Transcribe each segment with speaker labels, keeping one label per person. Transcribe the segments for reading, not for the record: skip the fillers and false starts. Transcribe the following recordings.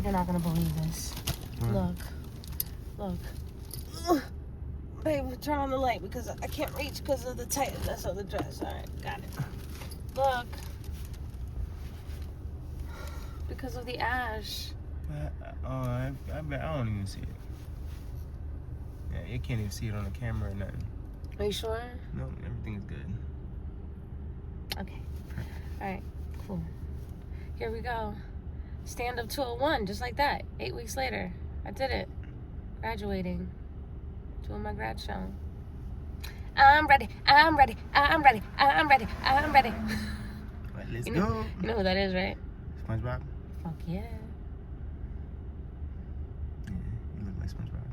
Speaker 1: you're not gonna believe this. Look. Ugh. Babe, turn on the light because I can't reach because of the tightness of the dress. All right, got it. Look. Because of the ash.
Speaker 2: I don't even see it. Yeah, you can't even see it on the camera or nothing.
Speaker 1: Are you sure?
Speaker 2: No, everything's good.
Speaker 1: Okay. All right, cool. Here we go. Stand-up 201, just like that. 8 weeks later, I did it. Graduating. Doing my grad show. I'm ready. All right,
Speaker 2: let's
Speaker 1: go.
Speaker 2: go.
Speaker 1: You know who that is, right?
Speaker 2: SpongeBob?
Speaker 1: Fuck yeah.
Speaker 2: Yeah, you look like SpongeBob.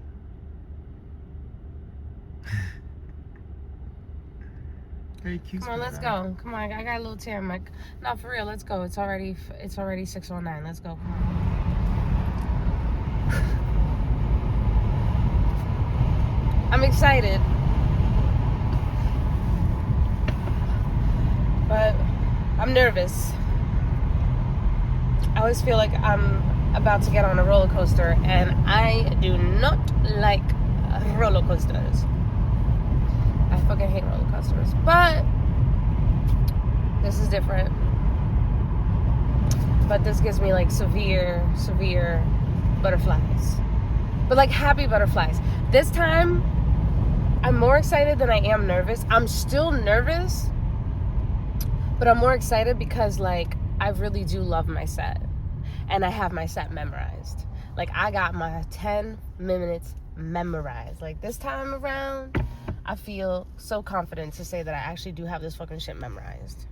Speaker 2: Very cute.
Speaker 1: Come on, let's go. Come on, I got a little tear in my... No, for real, let's go. It's already 6:09. Let's go. Come on. I'm excited. But I'm nervous. I always feel like I'm about to get on a roller coaster, and I do not like roller coasters. I fucking hate roller coasters. But this is different. But this gives me like severe butterflies. But like happy butterflies. This time, I'm more excited than I am nervous. I'm still nervous, but I'm more excited because like I really do love my set. And I have my set memorized. Like I got my 10 minutes memorized. Like this time around, I feel so confident to say that I actually do have this fucking shit memorized.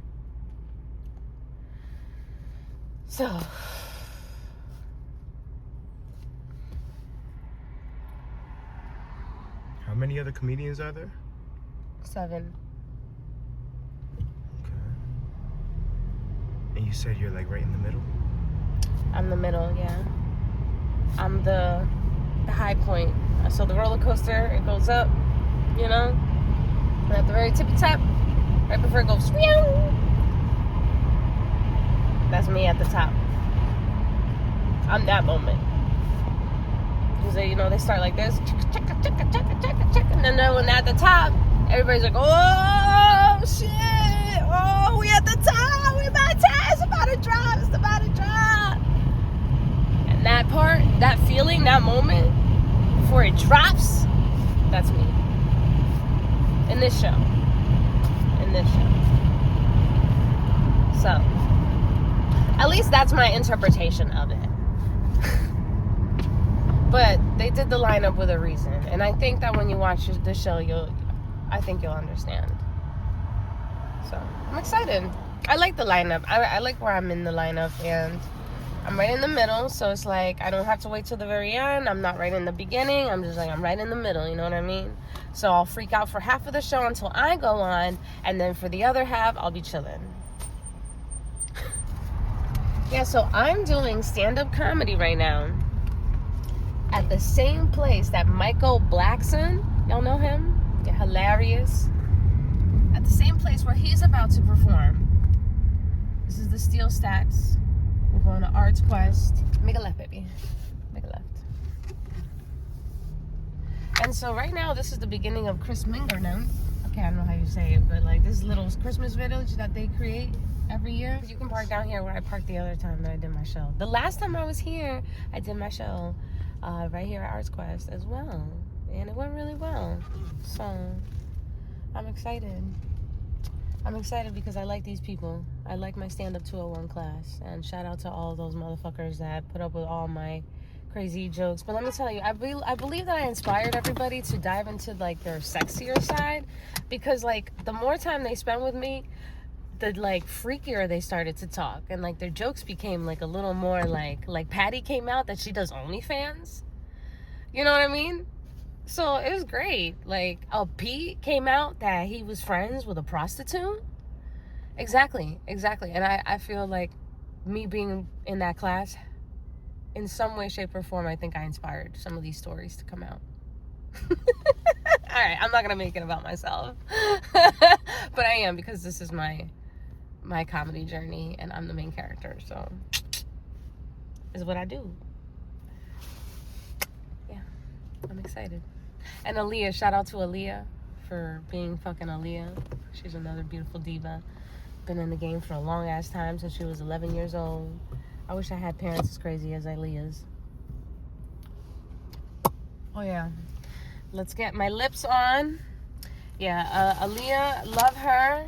Speaker 1: So,
Speaker 2: how many other comedians are there?
Speaker 1: 7.
Speaker 2: Okay. And you said you're like right in the middle?
Speaker 1: I'm the middle, yeah. I'm the high point. So the roller coaster, it goes up, you know? And at the very tippy top, right before it goes, that's me at the top. I'm that moment. Because they, you know, they start like this, and then when they're at the top, everybody's like, oh shit, oh, we at the top, we about to, it's about to drop, it's about to drop. And that part, that feeling, that moment, before it drops, that's me. In this show. So, at least that's my interpretation of it. But they did the lineup with a reason. And I think that when you watch the show, I think you'll understand. So, I'm excited. I like the lineup. I like where I'm in the lineup. And I'm right in the middle. So it's like, I don't have to wait till the very end. I'm not right in the beginning. I'm just like, I'm right in the middle. You know what I mean? So I'll freak out for half of the show until I go on. And then for the other half, I'll be chilling. Yeah, so I'm doing stand-up comedy right now at the same place that Michael Blackson, y'all know him? Yeah, hilarious. At the same place where he's about to perform. This is the Steel Stacks. We're going to Arts Quest. Make a left, baby. Make a left. And so right now, this is the beginning of Christmingerdom. Okay, I don't know how you say it, but like this little Christmas village that they create every year. You can park down here where I parked the other time that I did my show. The last time I was here, I did my show right here at Arts Quest as well. And it went really well. So, I'm excited. I'm excited because I like these people. I like my Stand-Up 201 class. And shout out to all those motherfuckers that put up with all my crazy jokes. But let me tell you, I believe that I inspired everybody to dive into like their sexier side. Because like the more time they spend with me, the like freakier they started to talk, and like their jokes became like a little more like Patty came out that she does OnlyFans. You know what I mean? So it was great. Like Pete came out that he was friends with a prostitute. Exactly. And I feel like me being in that class, in some way, shape, or form, I think I inspired some of these stories to come out. All right, I'm not gonna make it about myself, but I am, because this is my comedy journey and I'm the main character, so this is what I do. I'm excited. And Aaliyah, shout out to Aaliyah for being fucking Aaliyah. She's another beautiful diva. Been in the game for a long ass time since she was 11 years old. I wish I had parents as crazy as Aaliyah's. Oh yeah. Let's get my lips on. Yeah, Aaliyah, love her.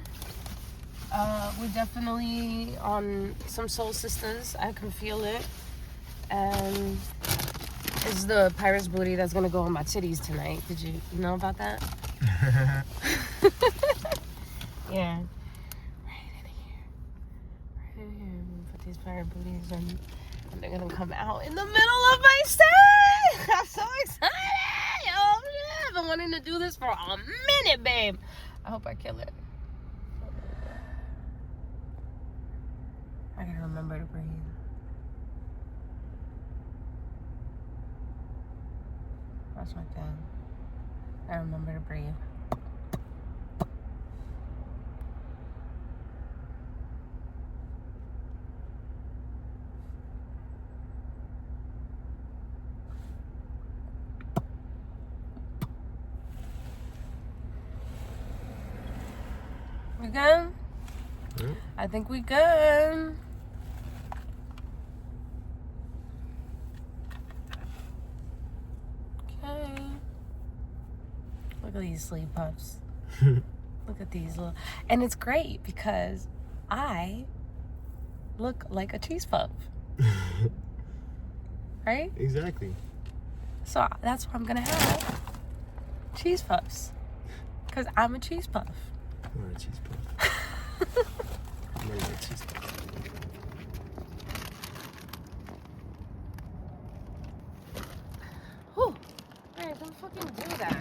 Speaker 1: We're definitely on some soul sisters. I can feel it. And it's the pirate's booty that's gonna go on my titties tonight. Did you know about that? Yeah. Right in here. Right in here. Put these pirate booties on, and they're gonna come out in the middle of my set. I'm so excited. Oh shit. I've been wanting to do this for a minute, babe. I hope I kill it. I gotta remember to breathe. That's my thing. I remember to breathe. We good?
Speaker 2: Hmm?
Speaker 1: I think we good. Okay. Look at these sleeve puffs. Look at these little... And it's great because I look like a cheese puff. Right?
Speaker 2: Exactly.
Speaker 1: So that's what I'm gonna have. Cheese puffs. Because I'm a cheese puff.
Speaker 2: You are a cheese puff. You are a cheese puff.
Speaker 1: Whew. Hey, don't fucking do that.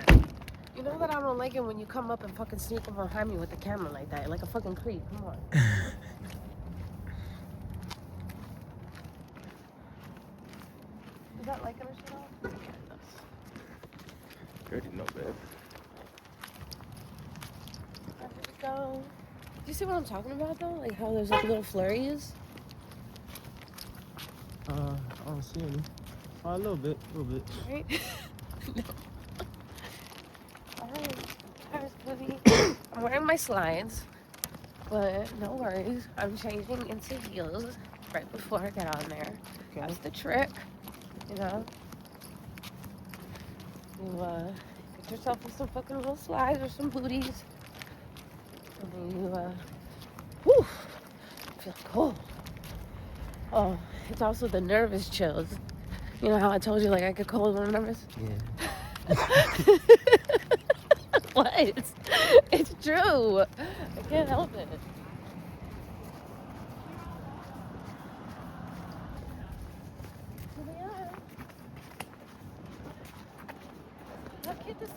Speaker 1: You know that I don't like it when you come up and fucking sneak up behind me with the camera like that. Like a fucking creep. Come on. Is that liking or shit off? Yeah, it does.
Speaker 2: You already know, babe.
Speaker 1: There we go. Do you see what I'm talking about though? Like how there's like little flurries?
Speaker 2: I don't see any. Oh, a little bit.
Speaker 1: Right? No. Alright. Alright, buddy. I'm wearing my slides, but no worries. I'm changing into heels right before I get on there.
Speaker 2: Okay.
Speaker 1: That's the trick, you know? You get yourself in some fucking little slides or some booties. And then you, whew, feel cold. Oh, it's also the nervous chills. You know how I told you, like, I get cold when I'm nervous?
Speaker 2: Yeah.
Speaker 1: What? It's true. I can't help it. Here we are. How cute this is.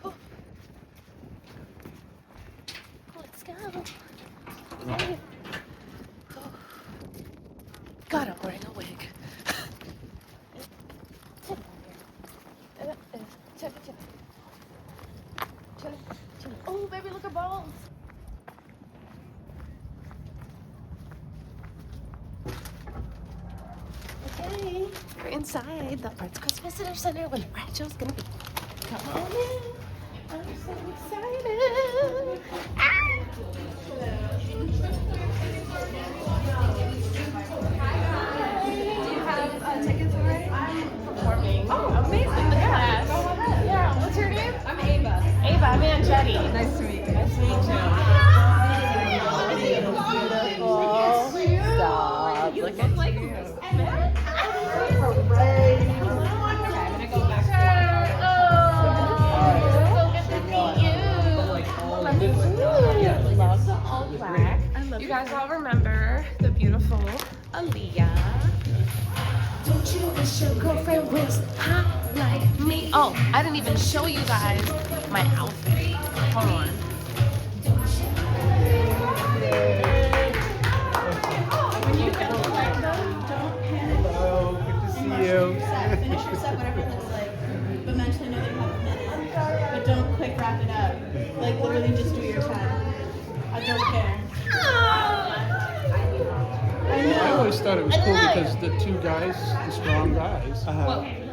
Speaker 1: Oh. Let's go. Yay. Oh. God, I'm wearing a wig. Oh, baby, look at balls. Okay, we're inside the Arts Crest Visitor Center where the art show's gonna be. Come on in. I'm so excited. Ah! Do you have tickets already? I'm performing. Oh, amazing. Yeah. Go ahead. Yeah. What's your name? I'm Ava. Ava, I'm Angetti. Nice to meet you. Nice to meet you. Beautiful. Stop. Look at you. Love the all black. You guys all remember the beautiful Aaliyah. Don't you wish your girlfriend was hot like me? Oh, I didn't even show you guys my outfit. Hold on. When you don't like them, don't panic.
Speaker 2: Hello, good to see you.
Speaker 3: Finish your set, whatever it looks like. But mentally know that you have a minute. But don't quick wrap it up. Like literally just do your time. I don't care. I know.
Speaker 4: always thought it was cool because the two guys, the strong guys,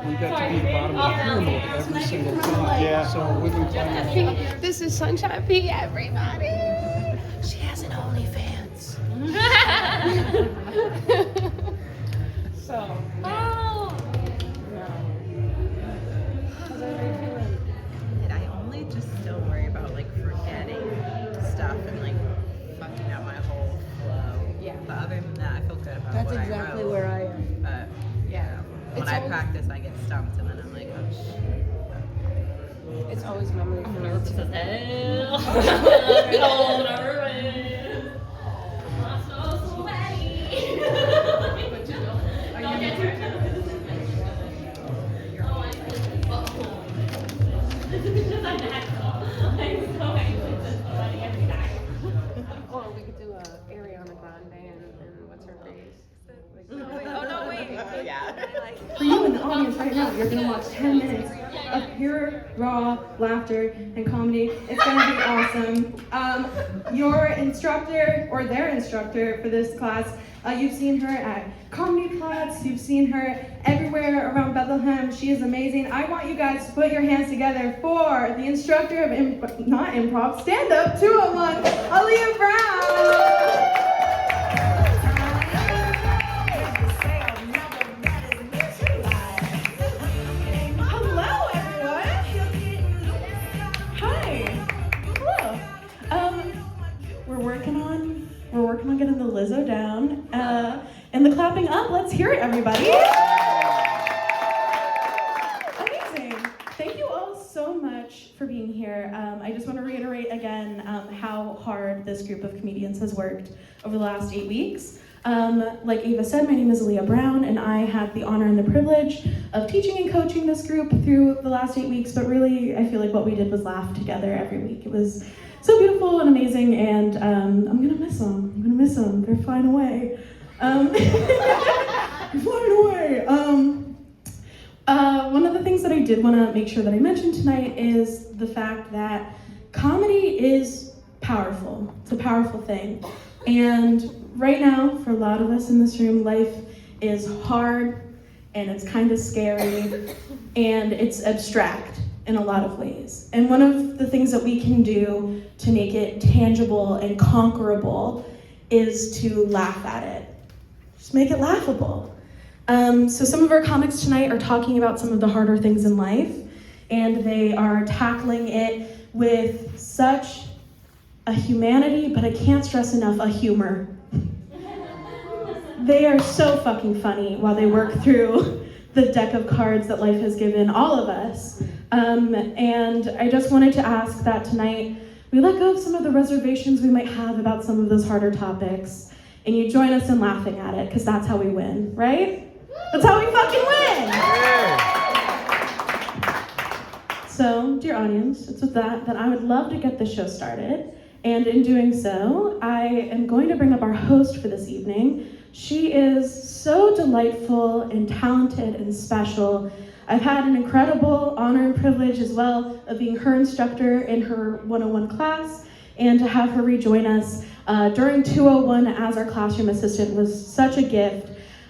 Speaker 4: we got to be the bottom of the pyramid every single time.
Speaker 2: Yeah.
Speaker 4: So women climbing.
Speaker 1: This is Sunshine P, everybody. She has an OnlyFans. So. Oh. How's everybody feeling?
Speaker 5: I only just don't worry about like forgetting stuff and like fucking up my whole flow.
Speaker 1: Yeah.
Speaker 5: But other than that, I feel good about
Speaker 1: That's
Speaker 5: what
Speaker 1: exactly
Speaker 5: I wrote.
Speaker 1: where I am.
Speaker 5: But yeah, when
Speaker 1: It's
Speaker 5: I
Speaker 1: always-
Speaker 5: practice, I get stumped and then I'm like, oh shit.
Speaker 1: It's always memory for nervous as hell. Or we could do a Ariana Grande and what's her face?
Speaker 6: For you in the audience right now, you're gonna watch 10 minutes of pure, raw laughter and comedy. It's gonna be awesome. Your instructor, or their instructor for this class, you've seen her at comedy clubs, you've seen her everywhere around Bethlehem. She is amazing. I want you guys to put your hands together for the instructor of, not improv, stand-up 201, Aaliyah Brown.
Speaker 3: Hello, everyone. Hi. Hello. We're working on getting the Lizzo down, and the clapping up. Let's hear it, everybody. Amazing. Thank you all so much for being here. I just want to reiterate again how hard this group of comedians has worked over the last 8 weeks. Like Ava said, my name is Aaliyah Brown, and I had the honor and the privilege of teaching and coaching this group through the last 8 weeks, but really, I feel like what we did was laugh together every week. It was so beautiful and amazing, and I'm gonna miss them. I'm gonna miss them. They're flying away. They're flying away. One of the things that I did want to make sure that I mentioned tonight is the fact that comedy is powerful. It's a powerful thing. And right now, for a lot of us in this room, life is hard and it's kind of scary and it's abstract in a lot of ways. And one of the things that we can do to make it tangible and conquerable is to laugh at it. Just make it laughable. So some of our comics tonight are talking about some of the harder things in life, and they are tackling it with such a humanity, but I can't stress enough, a humor. They are so fucking funny while they work through the deck of cards that life has given all of us. And I just wanted to ask that tonight we let go of some of the reservations we might have about some of those harder topics, and you join us in laughing at it, because that's how we win, right? That's how we fucking win! So, dear audience, it's with that I would love to get this show started. And in doing so, I am going to bring up our host for this evening. She is so delightful and talented and special. I've had an incredible honor and privilege as well of being her instructor in her 101 class, and to have her rejoin us during 201 as our classroom assistant was such a gift.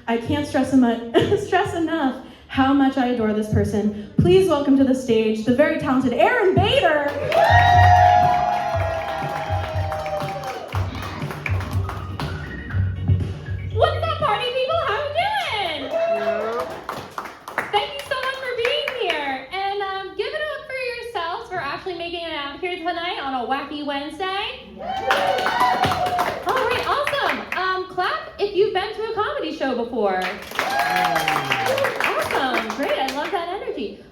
Speaker 3: I can't stress enough how much I adore this person. Please welcome to the stage the very talented Erin Bader.
Speaker 7: What's up, party people? How you doing? Thank you so much for being here. And give it up for yourselves for actually making it out here tonight on a wacky Wednesday. All right, awesome. Clap if you've been to a comedy show before. Awesome, great, I love that energy.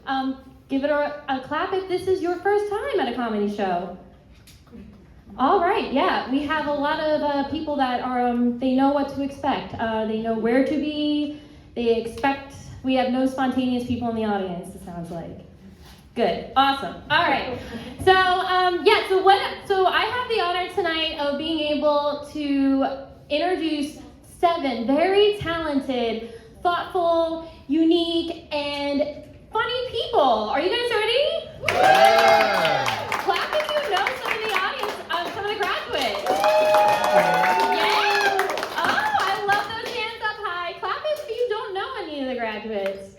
Speaker 7: Give it a clap if this is your first time at a comedy show. All right, yeah, we have a lot of people that are, they know what to expect. They know where to be. We have no spontaneous people in the audience, it sounds like. Good, awesome, all right. So, so I have the honor tonight of being able to introduce 7 very talented, thoughtful, unique, and funny people. Are you guys ready?
Speaker 2: Yeah.
Speaker 7: Clap if you know some of the audience, some of the graduates. Yeah? Oh, I love those hands graduates.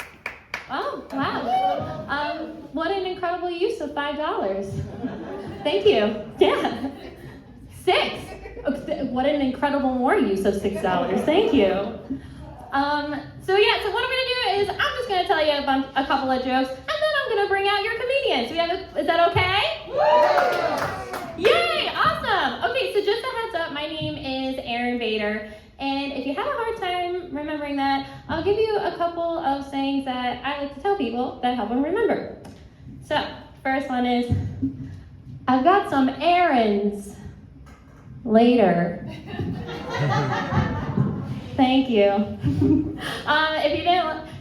Speaker 7: Oh, wow. What an incredible use of $5. Thank you. Yeah. 6. What an incredible more use of $6. Thank you. So what I'm gonna do is I'm just gonna tell you a couple of jokes, and then I'm gonna bring out your comedians. Is that okay? Yay, awesome. Okay, so just a heads up, my name is Erin Bader, and if you had a hard time remembering that, I'll give you a couple of sayings that I like to tell people that help them remember. So, first one is, I've got some errands later. Thank you.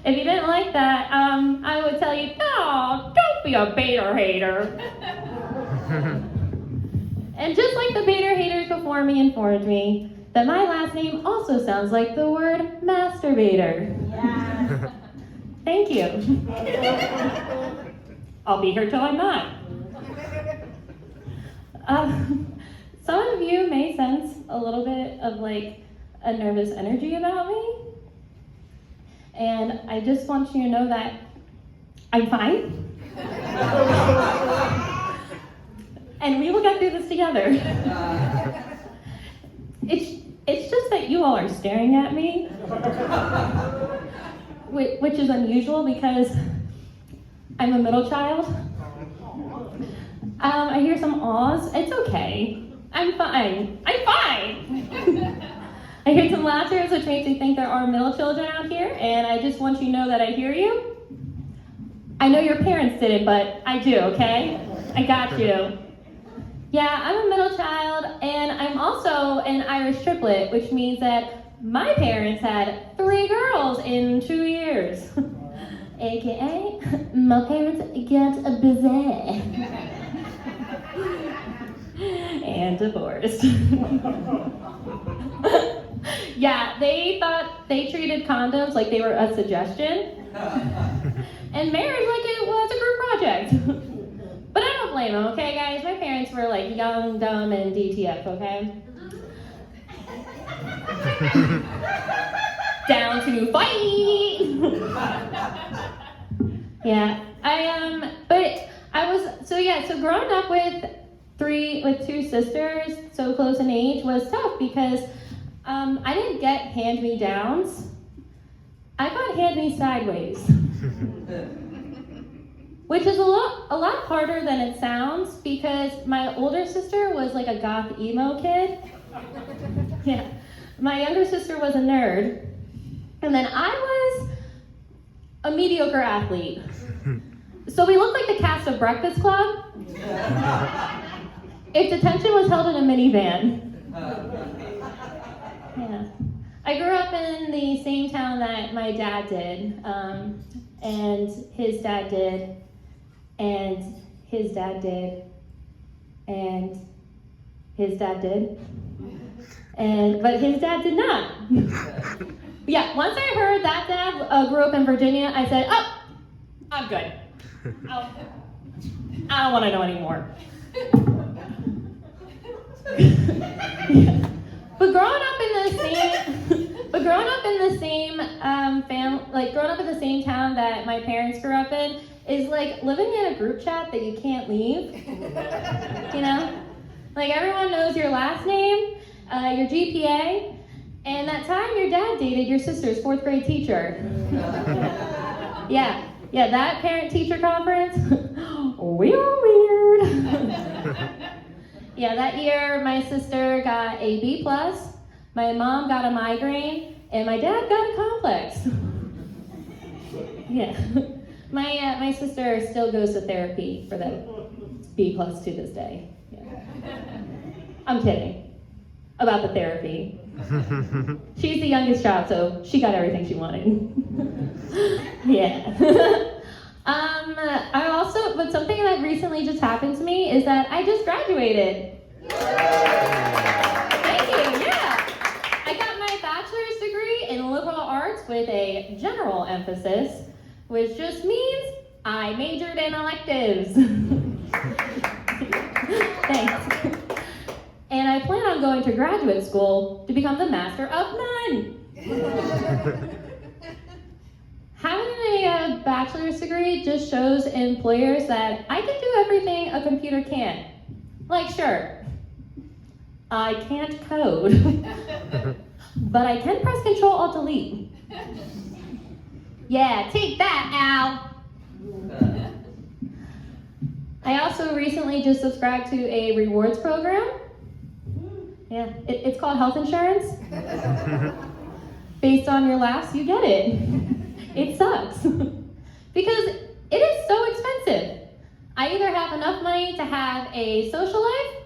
Speaker 7: If you didn't like that, I would tell you, no, don't be a Bader hater. And just like the Bader haters before me informed me, that my last name also sounds like the word masturbator. Yeah. Thank you. I'll be here till I'm not. Some of you may sense a little bit of like a nervous energy about me. And I just want you to know that I'm fine. And we will get through this together. It's just that you all are staring at me, which is unusual because I'm a middle child. I hear some awes. It's okay. I'm fine. I'm fine. I hear some laughter, which makes me think there are middle children out here, and I just want you to know that I hear you. I know your parents didn't, but I do, okay? I got you. Yeah, I'm a middle child, and I'm also an Irish triplet, which means that my parents had 3 girls in 2 years. AKA, my parents get busy. And divorced. Yeah, they thought they treated condoms like they were a suggestion. And marriage like it was a group project. But I don't blame them, okay, guys? My parents were like young, dumb, and DTF, okay? Down to fight! Yeah, so growing up with 2 sisters so close in age was tough because I didn't get hand-me-downs. I got hand-me-sideways. Which is a lot harder than it sounds because my older sister was like a goth emo kid. Yeah. My younger sister was a nerd. And then I was a mediocre athlete. So we looked like the cast of Breakfast Club. If detention was held in a minivan. Yeah. I grew up in the same town that my dad did. And his dad did. And his dad did, and his dad did, but his dad did not. Yeah, once I heard that dad grew up in Virginia, I said, oh, I'm good. I don't want to know anymore. Yeah. But growing up in the same town that my parents grew up in, is like living in a group chat that you can't leave, you know? Like everyone knows your last name, your GPA, and that time your dad dated your sister's 4th grade teacher. Yeah, that parent-teacher conference, we were weird. Yeah, that year my sister got a B+, my mom got a migraine, and my dad got a complex. Yeah. My sister still goes to therapy for that B+ to this day. Yeah. I'm kidding about the therapy. She's the youngest child, so she got everything she wanted. Yeah. But something that recently just happened to me is that I just graduated. Thank you, yeah. I got my bachelor's degree in liberal arts with a general emphasis, which just means I majored in electives. Thanks. And I plan on going to graduate school to become the master of none. How bachelor's degree just shows employers that I can do everything a computer can't. Like, sure, I can't code, but I can press Control-Alt-Delete. Yeah, take that, Al. I also recently just subscribed to a rewards program. Yeah, it's called health insurance. Based on your laughs, you get it. It sucks. Because it is so expensive. I either have enough money to have a social life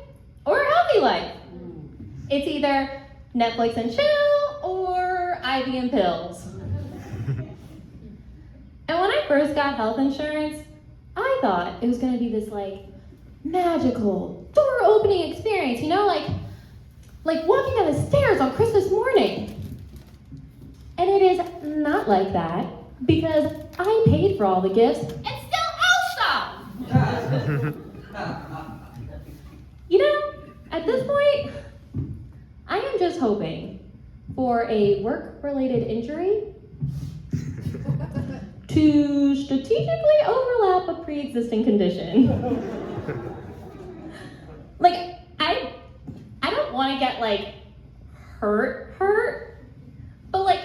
Speaker 7: or a healthy life. It's either Netflix and chill or IV and pills. And when I first got health insurance, I thought it was gonna be this like magical door opening experience, you know, like walking down the stairs on Christmas morning. And it is not like that because I paid for all the gifts and still owe some. You know, at this point, I am just hoping for a work-related injury to strategically overlap a pre-existing condition. Like, I don't want to get like hurt, but like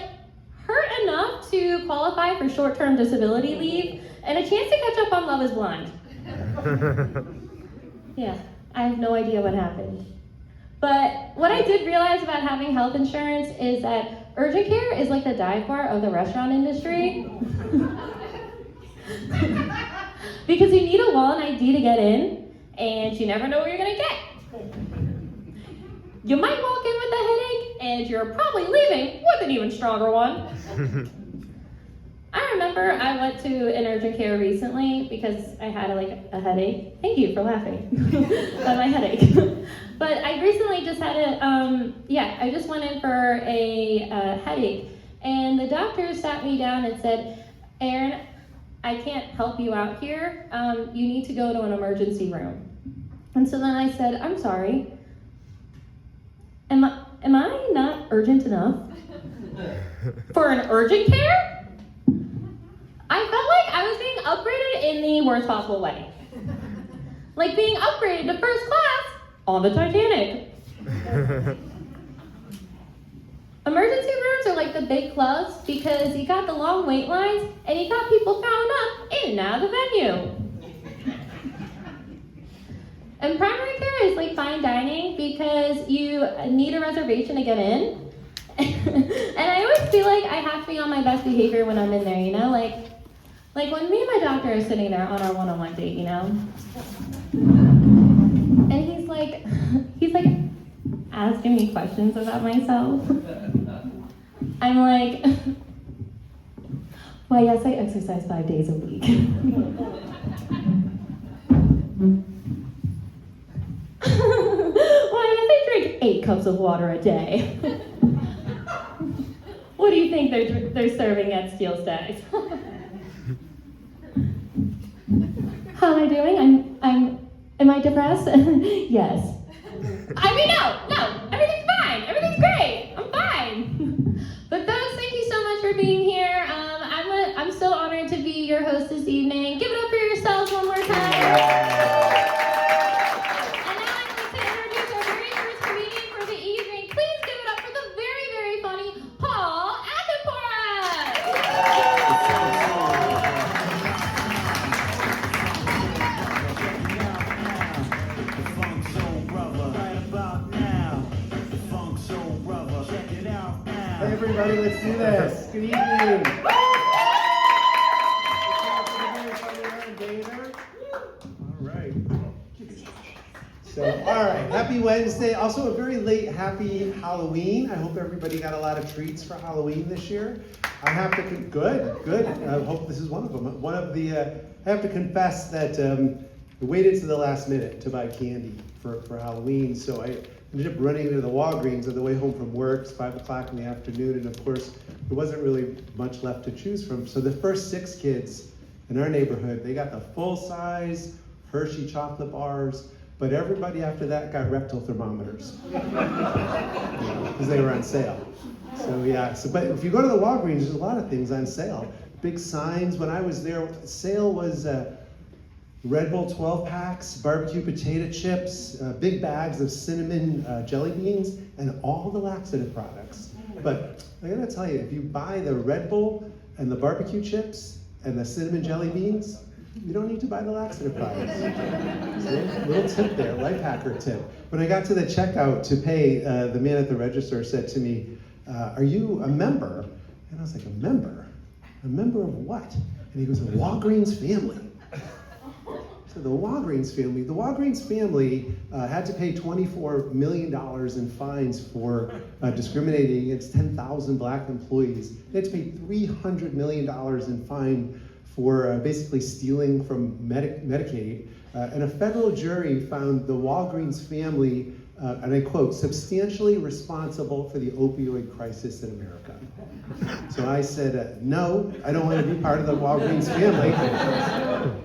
Speaker 7: hurt enough to qualify for short-term disability leave and a chance to catch up on Love is Blind. Yeah, I have no idea what happened. But what I did realize about having health insurance is that urgent care is like the dive bar of the restaurant industry. Because you need a wallet and ID to get in, and you never know what you're gonna get. You might walk in with a headache, and you're probably leaving with an even stronger one. I remember I went to an urgent care recently because I had a headache. Thank you for laughing at my headache. But I recently just had I just went in for a headache, and the doctor sat me down and said, "Erin, I can't help you out here. You need to go to an emergency room." And so then I said, "I'm sorry. Am I not urgent enough for an urgent care?" I felt like I was being upgraded in the worst possible way. Like being upgraded to first class on the Titanic. Emergency rooms are like the big clubs because you got the long wait lines and you got people throwing up in and out of the venue. And primary care is like fine dining because you need a reservation to get in. And I always feel like I have to be on my best behavior when I'm in there, you know? Like when me and my doctor are sitting there on our one-on-one date, you know? And he's like asking me questions about myself. I'm like, "Well, yes, I exercise 5 days a week." "Well, yes, I drink 8 cups of water a day." "What do you think they're serving at Steel Stacks?" "How am I doing? Am I depressed?" "Yes." I mean, no, everything's fine. Everything's great. I'm fine. But folks, thank you so much for being here. I'm so honored to be your host this evening. Give it up for yourselves one more time. And now I'd like to introduce our very first comedian for the evening. Please give it up for the very, very funny Paul
Speaker 8: Hey everybody, let's do this. Good evening. All right. All right, happy Wednesday. Also a very late happy Halloween. I hope everybody got a lot of treats for Halloween this year. I have to, good. I hope this is one of them. I have to confess that I waited to the last minute to buy candy for Halloween, so I ended up running into the Walgreens on the way home from work. It's 5 o'clock in the afternoon, and of course, there wasn't really much left to choose from. So the first 6 kids in our neighborhood, they got the full-size Hershey chocolate bars, but everybody after that got rectal thermometers because they were on sale. So yeah, but if you go to the Walgreens, there's a lot of things on sale. big signs. When I was there, sale was Red Bull 12 packs, barbecue potato chips, big bags of cinnamon jelly beans, and all the laxative products. But I gotta tell you, if you buy the Red Bull and the barbecue chips and the cinnamon jelly beans, you don't need to buy the laxative products. So, little tip there, life hacker tip. When I got to the checkout to pay, the man at the register said to me, are you a member? And I was like, a member? A member of what? And he goes, a Walgreens family. So the Walgreens family had to pay $24 million in fines for discriminating against 10,000 black employees. They had to pay $300 million in fine for basically stealing from Medicaid. And a federal jury found the Walgreens family, and I quote, substantially responsible for the opioid crisis in America. So I said, no, I don't want to be part of the Walgreens family.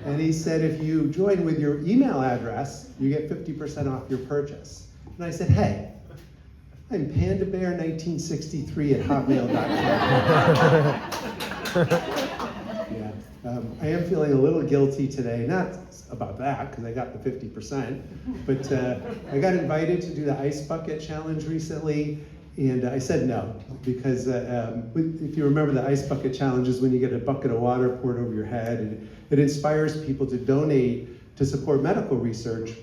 Speaker 8: And he said, if you join with your email address, you get 50% off your purchase. And I said, hey, I'm pandabear1963 at hotmail.com. Yeah, I am feeling a little guilty today, not about that, because I got the 50%, but I got invited to do the ice bucket challenge recently, and I said no, because if you remember, the ice bucket challenge is when you get a bucket of water poured over your head, and it inspires people to donate to support medical research,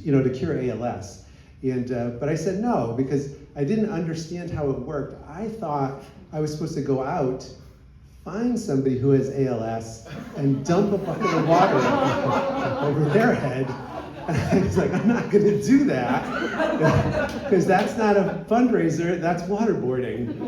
Speaker 8: to cure ALS. And but I said no, because I didn't understand how it worked. I thought I was supposed to go out, find somebody who has ALS, and dump a bucket of water over their head. And I was like, I'm not going to do that, because that's not a fundraiser, that's waterboarding.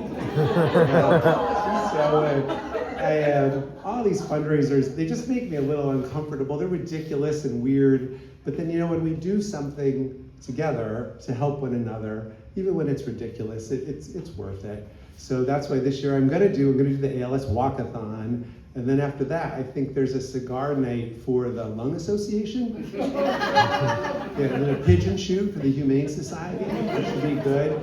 Speaker 8: All these fundraisers, they just make me a little uncomfortable. They're ridiculous and weird, but then, when we do something together to help one another, even when it's ridiculous, it's worth it. So that's why this year I'm gonna do the ALS walkathon, and then after that, I think there's a cigar night for the Lung Association. Yeah, and then a pigeon shoot for the Humane Society, which should be good.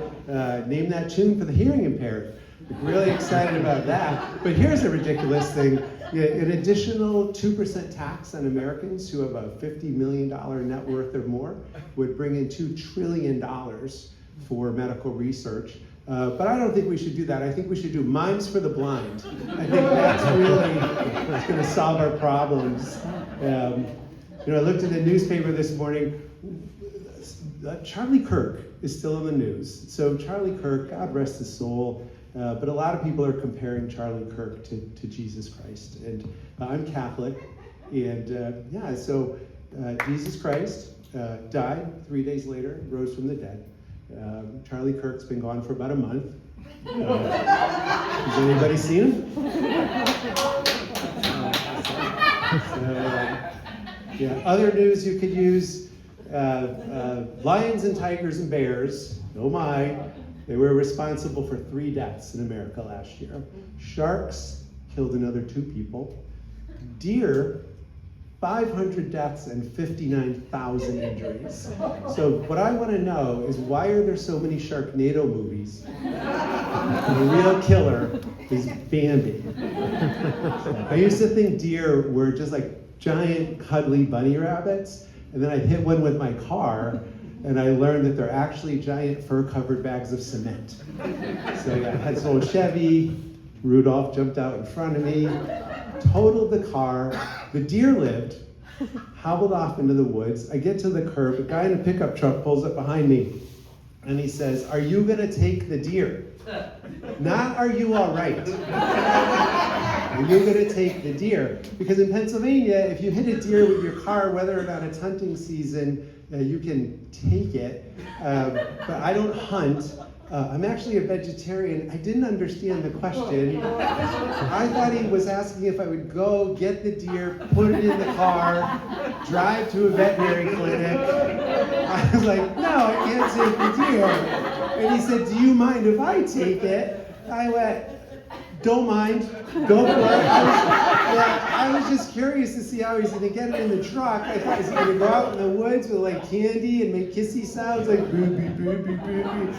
Speaker 8: Name that tune for the hearing impaired. Really excited about that. But here's a ridiculous thing. Yeah, an additional 2% tax on Americans who have a $50 million net worth or more would bring in $2 trillion for medical research. But I don't think we should do that. I think we should do mimes for the blind. I think that's really going to solve our problems. I looked at the newspaper this morning. Charlie Kirk is still in the news. So Charlie Kirk, God rest his soul, but a lot of people are comparing Charlie Kirk to Jesus Christ. And I'm Catholic, and so Jesus Christ died 3 days later, rose from the dead. Charlie Kirk's been gone for about a month. Has anybody seen him? Other news you could use, lions and tigers and bears, oh my, they were responsible for 3 deaths in America last year. Sharks killed another 2 people. Deer, 500 deaths and 59,000 injuries. So what I want to know is, why are there so many Sharknado movies? The real killer is Bambi. I used to think deer were just like giant cuddly bunny rabbits, and then I hit one with my car, and I learned that they're actually giant fur-covered bags of cement. So I had this old Chevy, Rudolph jumped out in front of me, totaled the car. The deer lived, hobbled off into the woods. I get to the curb, a guy in a pickup truck pulls up behind me, and he says, "Are you gonna take the deer?" Not, "Are you all right?" Are you gonna take the deer? Because in Pennsylvania, if you hit a deer with your car, whether or not it's hunting season, you can take it. But I don't hunt. I'm actually a vegetarian. I didn't understand the question. I thought he was asking if I would go get the deer, put it in the car, drive to a veterinary clinic. I was like, no, I can't take the deer. And he said, do you mind if I take it? I went, don't mind, go for it. I was just curious to see how he's gonna get it in the truck. I thought, is he gonna go out in the woods with like candy and make kissy sounds like boo boo boo boo boo boo?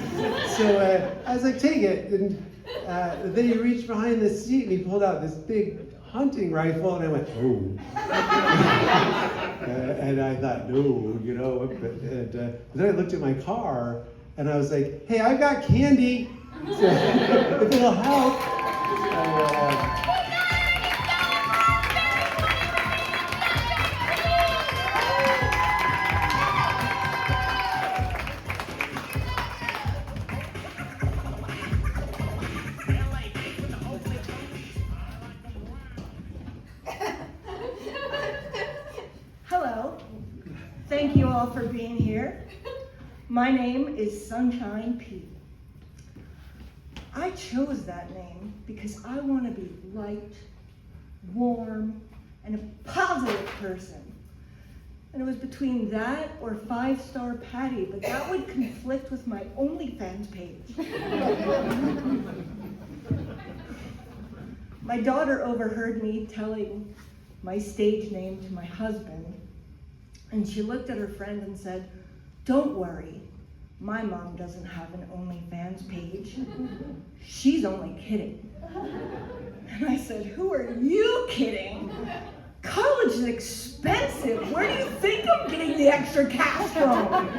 Speaker 8: So I was like, take it. And then he reached behind the seat and he pulled out this big hunting rifle, and I went, oh. And I thought, no, you know. Then I looked at my car, and I was like, hey, I've got candy, so if it'll help.
Speaker 9: Hello. Thank you all for being here. My name is Sunshine P. I chose that name because I want to be light, warm, and a positive person. And it was between that or 5-Star Patty, but that would conflict with my OnlyFans page. My daughter overheard me telling my stage name to my husband, and she looked at her friend and said, don't worry, my mom doesn't have an OnlyFans page. She's only kidding. And I said, who are you kidding? College is expensive. Where do you think I'm getting the extra cash from?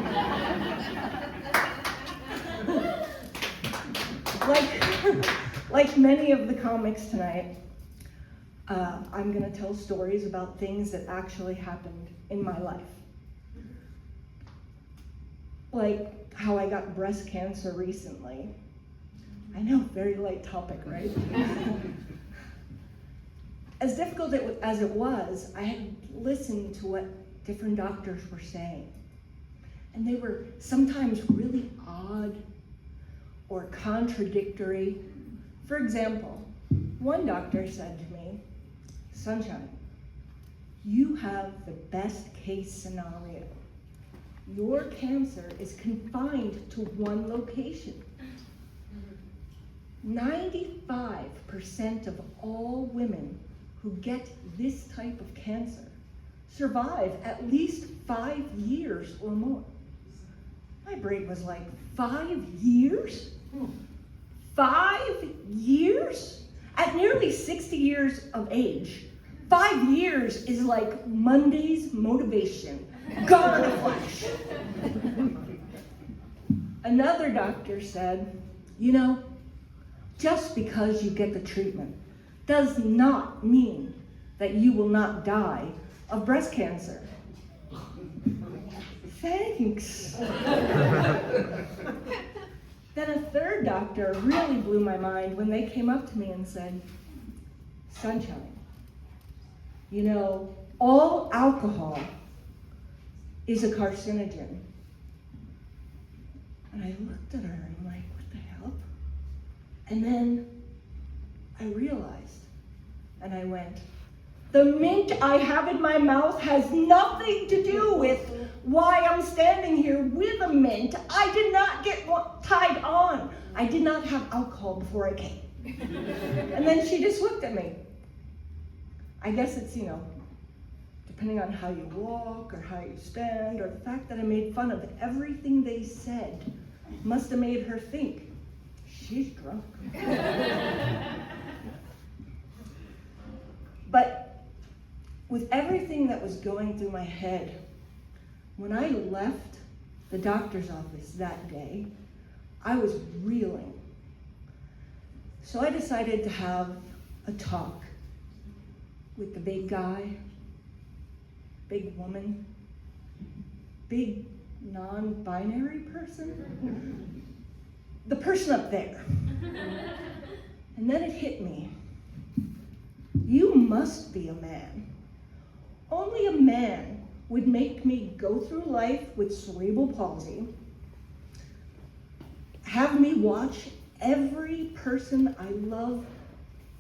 Speaker 9: Like many of the comics tonight, I'm gonna tell stories about things that actually happened in my life. Like how I got breast cancer recently. I know, very light topic, right? As difficult as it was, I had listened to what different doctors were saying. And they were sometimes really odd or contradictory. For example, one doctor said to me, Sunshine, you have the best case scenario. Your cancer is confined to one location. 95% of all women who get this type of cancer survive at least 5 years or more. My brain was like, 5 years? 5 years? At nearly 60 years of age, 5 years is like Monday's motivation, gone in a flash. Another doctor said, you know, just because you get the treatment does not mean that you will not die of breast cancer. Thanks. Then a third doctor really blew my mind when they came up to me and said, Sunshine, you know, all alcohol is a carcinogen. And I looked at her and I'm like, what the hell? And then I realized, and I went, the mint I have in my mouth has nothing to do with why I'm standing here with a mint. I did not get tied on. I did not have alcohol before I came. And then she just looked at me. I guess it's, you know, depending on how you walk or how you stand, or the fact that I made fun of everything they said must have made her think, she's drunk. But with everything that was going through my head, when I left the doctor's office that day, I was reeling. So I decided to have a talk with the big guy, big woman, big non-binary person, the person up there. And then it hit me. You must be a man. Only a man would make me go through life with cerebral palsy, have me watch every person I love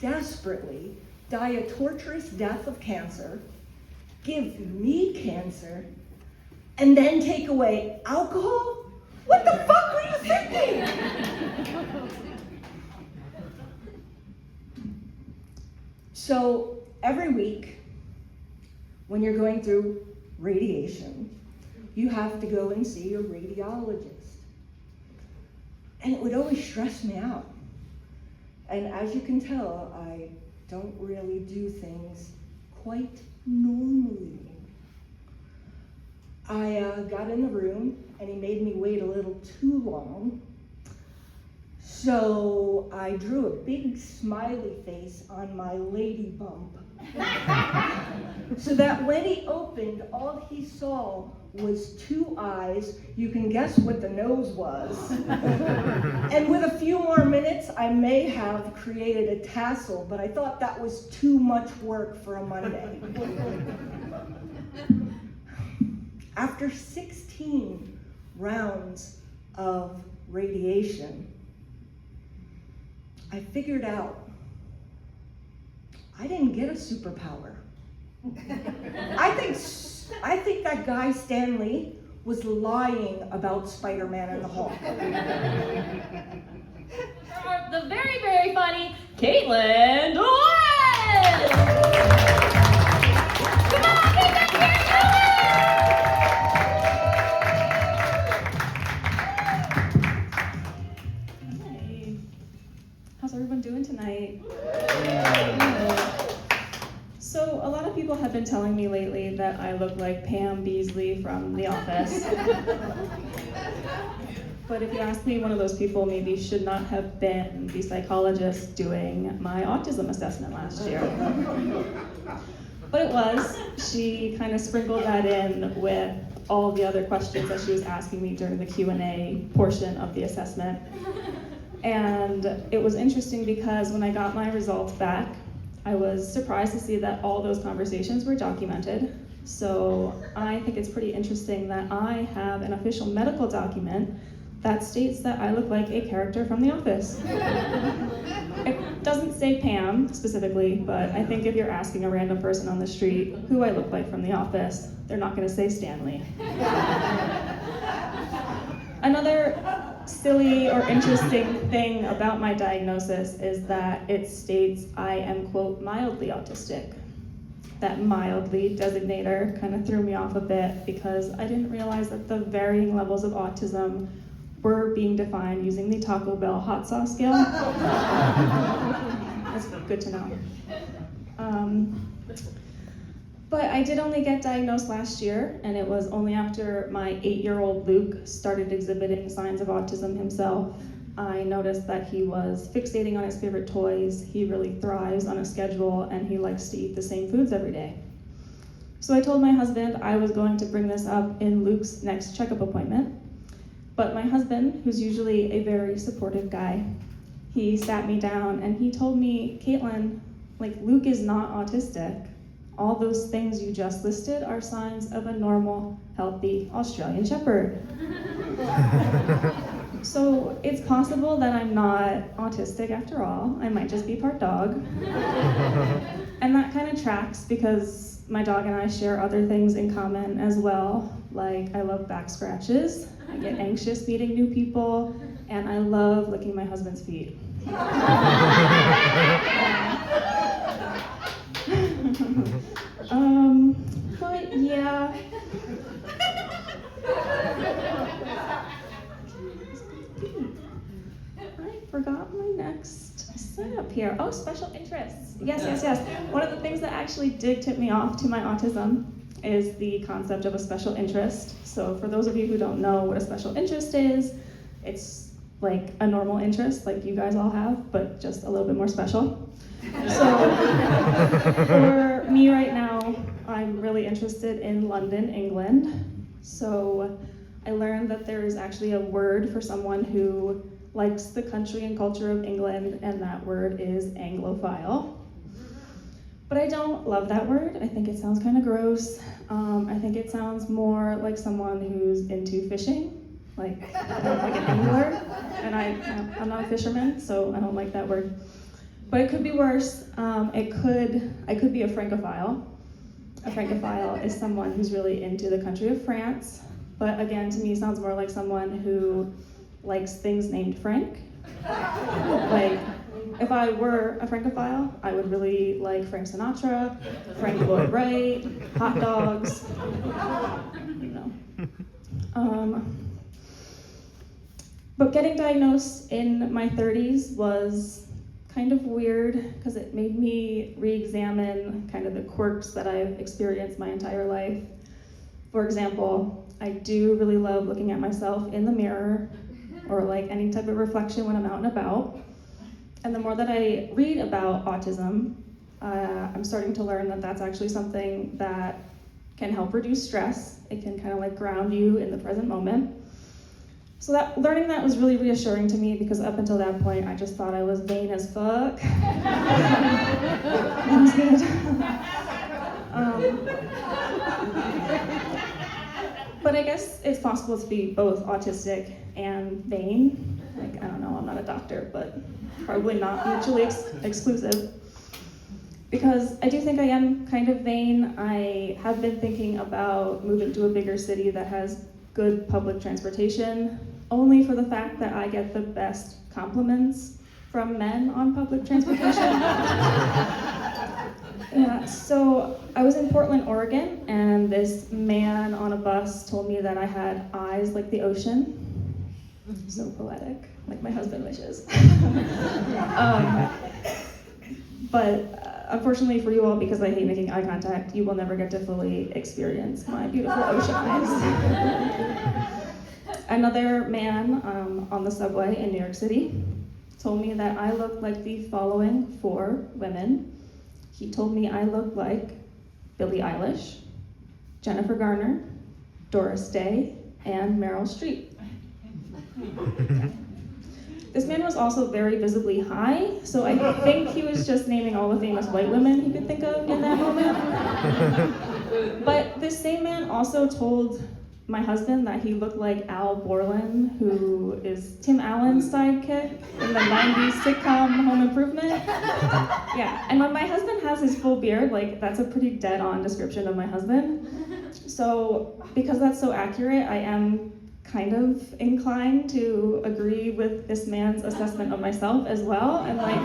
Speaker 9: desperately die a torturous death of cancer, give me cancer, and then take away alcohol? What the fuck were you thinking? So every week, when you're going through radiation, you have to go and see a radiologist. And it would always stress me out And as you can tell, I don't really do things quite normally. I got in the room and he made me wait a little too long. So I drew a big smiley face on my lady bump. So that when he opened, all he saw was two eyes. You can guess what the nose was. And with a few more minutes, I may have created a tassel, but I thought that was too much work for a Monday. After 16 rounds of radiation, I figured out I didn't get a superpower. I think that guy Stan Lee was lying about Spider-Man in the Hulk.
Speaker 7: The very, very funny Caitlin Doran! Come on, Caitlin!
Speaker 3: Hey. How's everyone doing tonight? So a lot of people have been telling me lately that I look like Pam Beasley from The Office. But if you ask me, one of those people maybe should not have been the psychologist doing my autism assessment last year. But it was. She kind of sprinkled that in with all the other questions that she was asking me during the Q&A portion of the assessment. And it was interesting because when I got my results back, I was surprised to see that all those conversations were documented. So I think it's pretty interesting that I have an official medical document that states that I look like a character from The Office. It doesn't say Pam specifically, but I think if you're asking a random person on the street who I look like from The Office, they're not gonna say Stanley. Another silly or interesting thing about my diagnosis is that it states I am, quote, mildly autistic. That mildly designator kind of threw me off a bit because I didn't realize that the varying levels of autism were being defined using the Taco Bell hot sauce scale. That's good to know. But I did only get diagnosed last year, and it was only after my 8-year-old Luke started exhibiting signs of autism himself. I noticed that he was fixating on his favorite toys, he really thrives on a schedule, and he likes to eat the same foods every day. So I told my husband I was going to bring this up in Luke's next checkup appointment. But my husband, who's usually a very supportive guy, he sat me down and he told me, Caitlin, like, Luke is not autistic. All those things you just listed are signs of a normal, healthy Australian Shepherd. So it's possible that I'm not autistic after all. I might just be part dog. And that kind of tracks because my dog and I share other things in common as well. Like, I love back scratches, I get anxious meeting new people, and I love licking my husband's feet. But yeah. I forgot my next setup here. Oh, special interests. Yes. One of the things that actually did tip me off to my autism is the concept of a special interest. So for those of you who don't know what a special interest is, it's like a normal interest like you guys all have, but just a little bit more special. So for me right now, I'm really interested in London, England. So I learned that there is actually a word for someone who likes the country and culture of England, and that word is Anglophile. But I don't love that word. I think it sounds kind of gross. I think it sounds more like someone who's into fishing, like an angler, and I'm not a fisherman, so I don't like that word. But it could be worse. I could be a Francophile. A Francophile is someone who's really into the country of France, but again, to me, sounds more like someone who likes things named Frank. Like, if I were a Francophile, I would really like Frank Sinatra, Frank Lloyd Wright, hot dogs, But getting diagnosed in my 30s was kind of weird because it made me re-examine kind of the quirks that I've experienced my entire life. For example, I do really love looking at myself in the mirror or like any type of reflection when I'm out and about. And the more that I read about autism, I'm starting to learn that that's actually something that can help reduce stress. It can kind of like ground you in the present moment. So that learning that was really reassuring to me because up until that point, I just thought I was vain as fuck. That was good. But I guess it's possible to be both autistic and vain. Like, I don't know, I'm not a doctor, but probably not mutually exclusive. Because I do think I am kind of vain. I have been thinking about moving to a bigger city that has good public transportation, only for the fact that I get the best compliments from men on public transportation. Yeah, so I was in Portland, Oregon, and this man on a bus told me that I had eyes like the ocean. So poetic, like my husband wishes. But unfortunately for you all, because I hate making eye contact, you will never get to fully experience my beautiful ocean eyes. Another man on the subway in New York City told me that I look like the following 4 women. He told me I look like Billie Eilish, Jennifer Garner, Doris Day, and Meryl Streep. This man was also very visibly high, so I think he was just naming all the famous white women he could think of in that moment. But this same man also told my husband that he looked like Al Borland, who is Tim Allen's sidekick in the 90s sitcom Home Improvement. Yeah, and when my husband has his full beard, like that's a pretty dead-on description of my husband. So because that's so accurate, I am kind of inclined to agree with this man's assessment of myself as well. And like,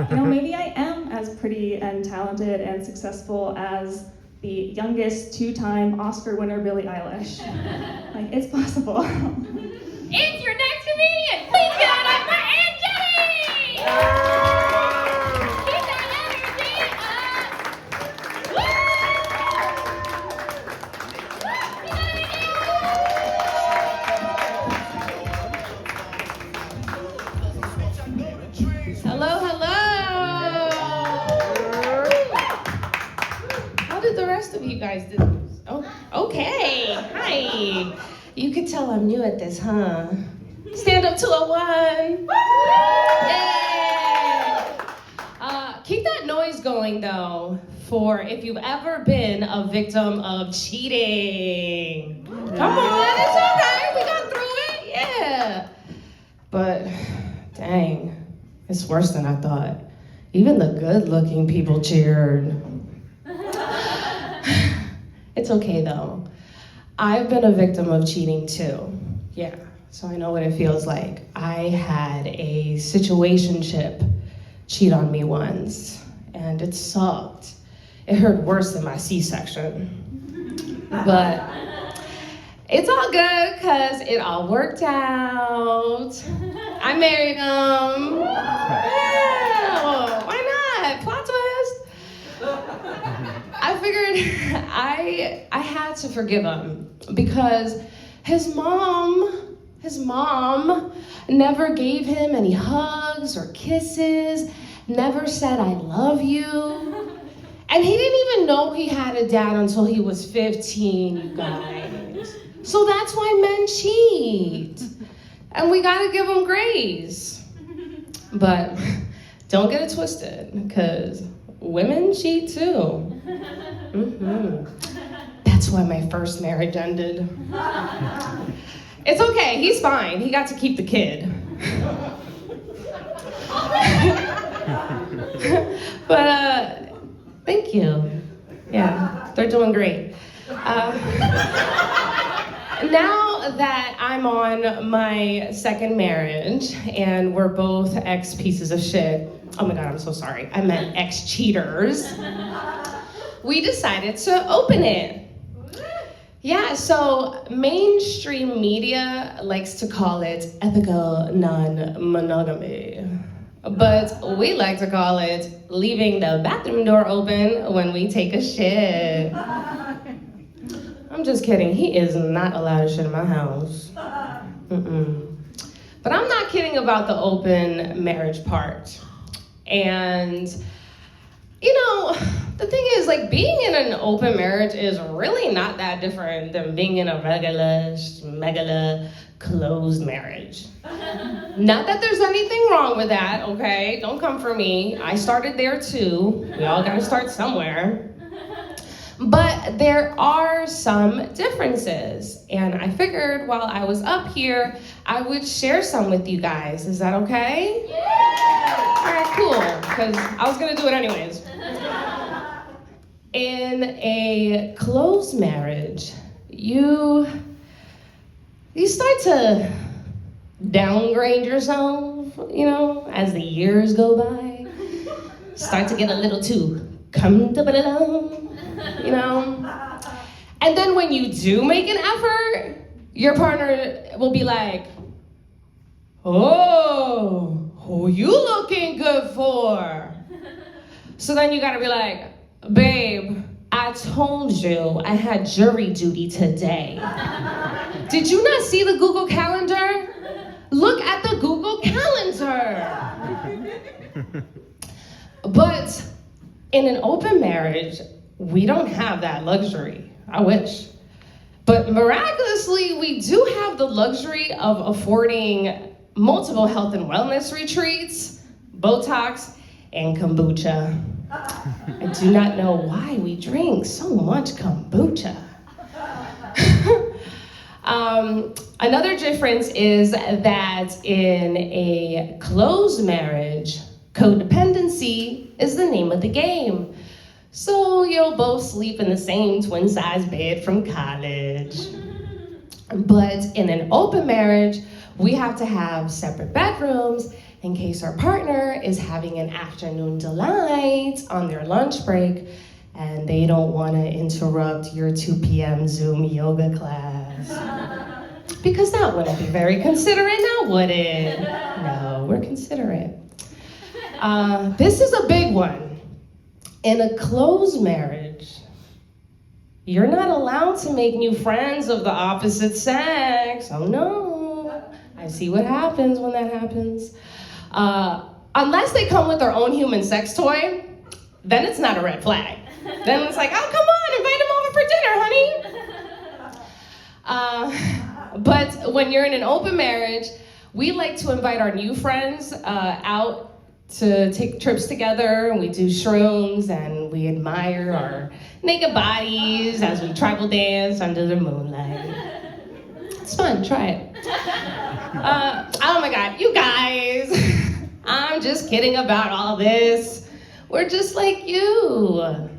Speaker 3: you know, maybe I am as pretty and talented and successful as the youngest 2-time Oscar winner Billie Eilish. Like, it's possible.
Speaker 7: It's your next comedian! Please give it up for Aunt Jenny! Keep that energy up!
Speaker 1: Hello, hello. How did the rest of you guys do? Oh, okay. Hi. You could tell I'm new at this, huh? Stand-up 201. Yeah. Keep that noise going, though, for if you've ever been a victim of cheating. Come on, it's all right. We got through it. Yeah. But, dang, it's worse than I thought. Even the good-looking people cheered. It's okay, though. I've been a victim of cheating, too. Yeah, so I know what it feels like. I had a situationship cheat on me once, and it sucked. It hurt worse than my C-section. But it's all good, because it all worked out. I married him. Yeah, why not? Plot twist. I figured I had to forgive him because his mom never gave him any hugs or kisses, never said I love you. And he didn't even know he had a dad until he was 15, you guys. So that's why men cheat. And we gotta give them grace. But don't get it twisted, because women cheat too. Mm-hmm. That's why my first marriage ended. It's okay, he's fine. He got to keep the kid. But thank you. Yeah, they're doing great. Now that I'm on my second marriage and we're both ex-pieces of shit, oh my God, I'm so sorry. I meant ex-cheaters. We decided to open it. Yeah, so mainstream media likes to call it ethical non-monogamy. but we like to call it leaving the bathroom door open when we take a shit. I'm just kidding. He is not allowed to shit in my house. Mm-mm. But I'm not kidding about the open marriage part. And, you know, the thing is, like, being in an open marriage is really not that different than being in a regular closed marriage. Not that there's anything wrong with that, okay? Don't come for me. I started there too. We all gotta start somewhere. But there are some differences, and I figured while I was up here, I would share some with you guys. Is that okay? Yeah! All right, cool, because I was gonna do it anyways. In a closed marriage, you start to downgrade yourself, you know, as the years go by. Start to get a little too comfortable. You know? And then when you do make an effort, your partner will be like, oh, who you looking good for? So then you gotta be like, babe, I told you I had jury duty today. Did you not see the Google Calendar? Look at the Google Calendar. But in an open marriage, we don't have that luxury. I wish. But miraculously, we do have the luxury of affording multiple health and wellness retreats, Botox, and kombucha. I do not know why we drink so much kombucha. Another difference is that in a closed marriage, codependency is the name of the game. So you'll both sleep in the same twin-size bed from college. But in an open marriage, we have to have separate bedrooms in case our partner is having an afternoon delight on their lunch break and they don't want to interrupt your 2 p.m. Zoom yoga class. Because that wouldn't be very considerate, now would it? No, we're considerate. This is a big one. In a closed marriage, you're not allowed to make new friends of the opposite sex. Oh no, I see what happens when that happens. Unless they come with their own human sex toy, then it's not a red flag. Then it's like, oh, come on, invite them over for dinner, honey. But when you're in an open marriage, we like to invite our new friends out to take trips together, and we do shrooms, and we admire our naked bodies as we tribal dance under the moonlight. It's fun, try it. Oh my God, you guys, I'm just kidding about all this. We're just like you.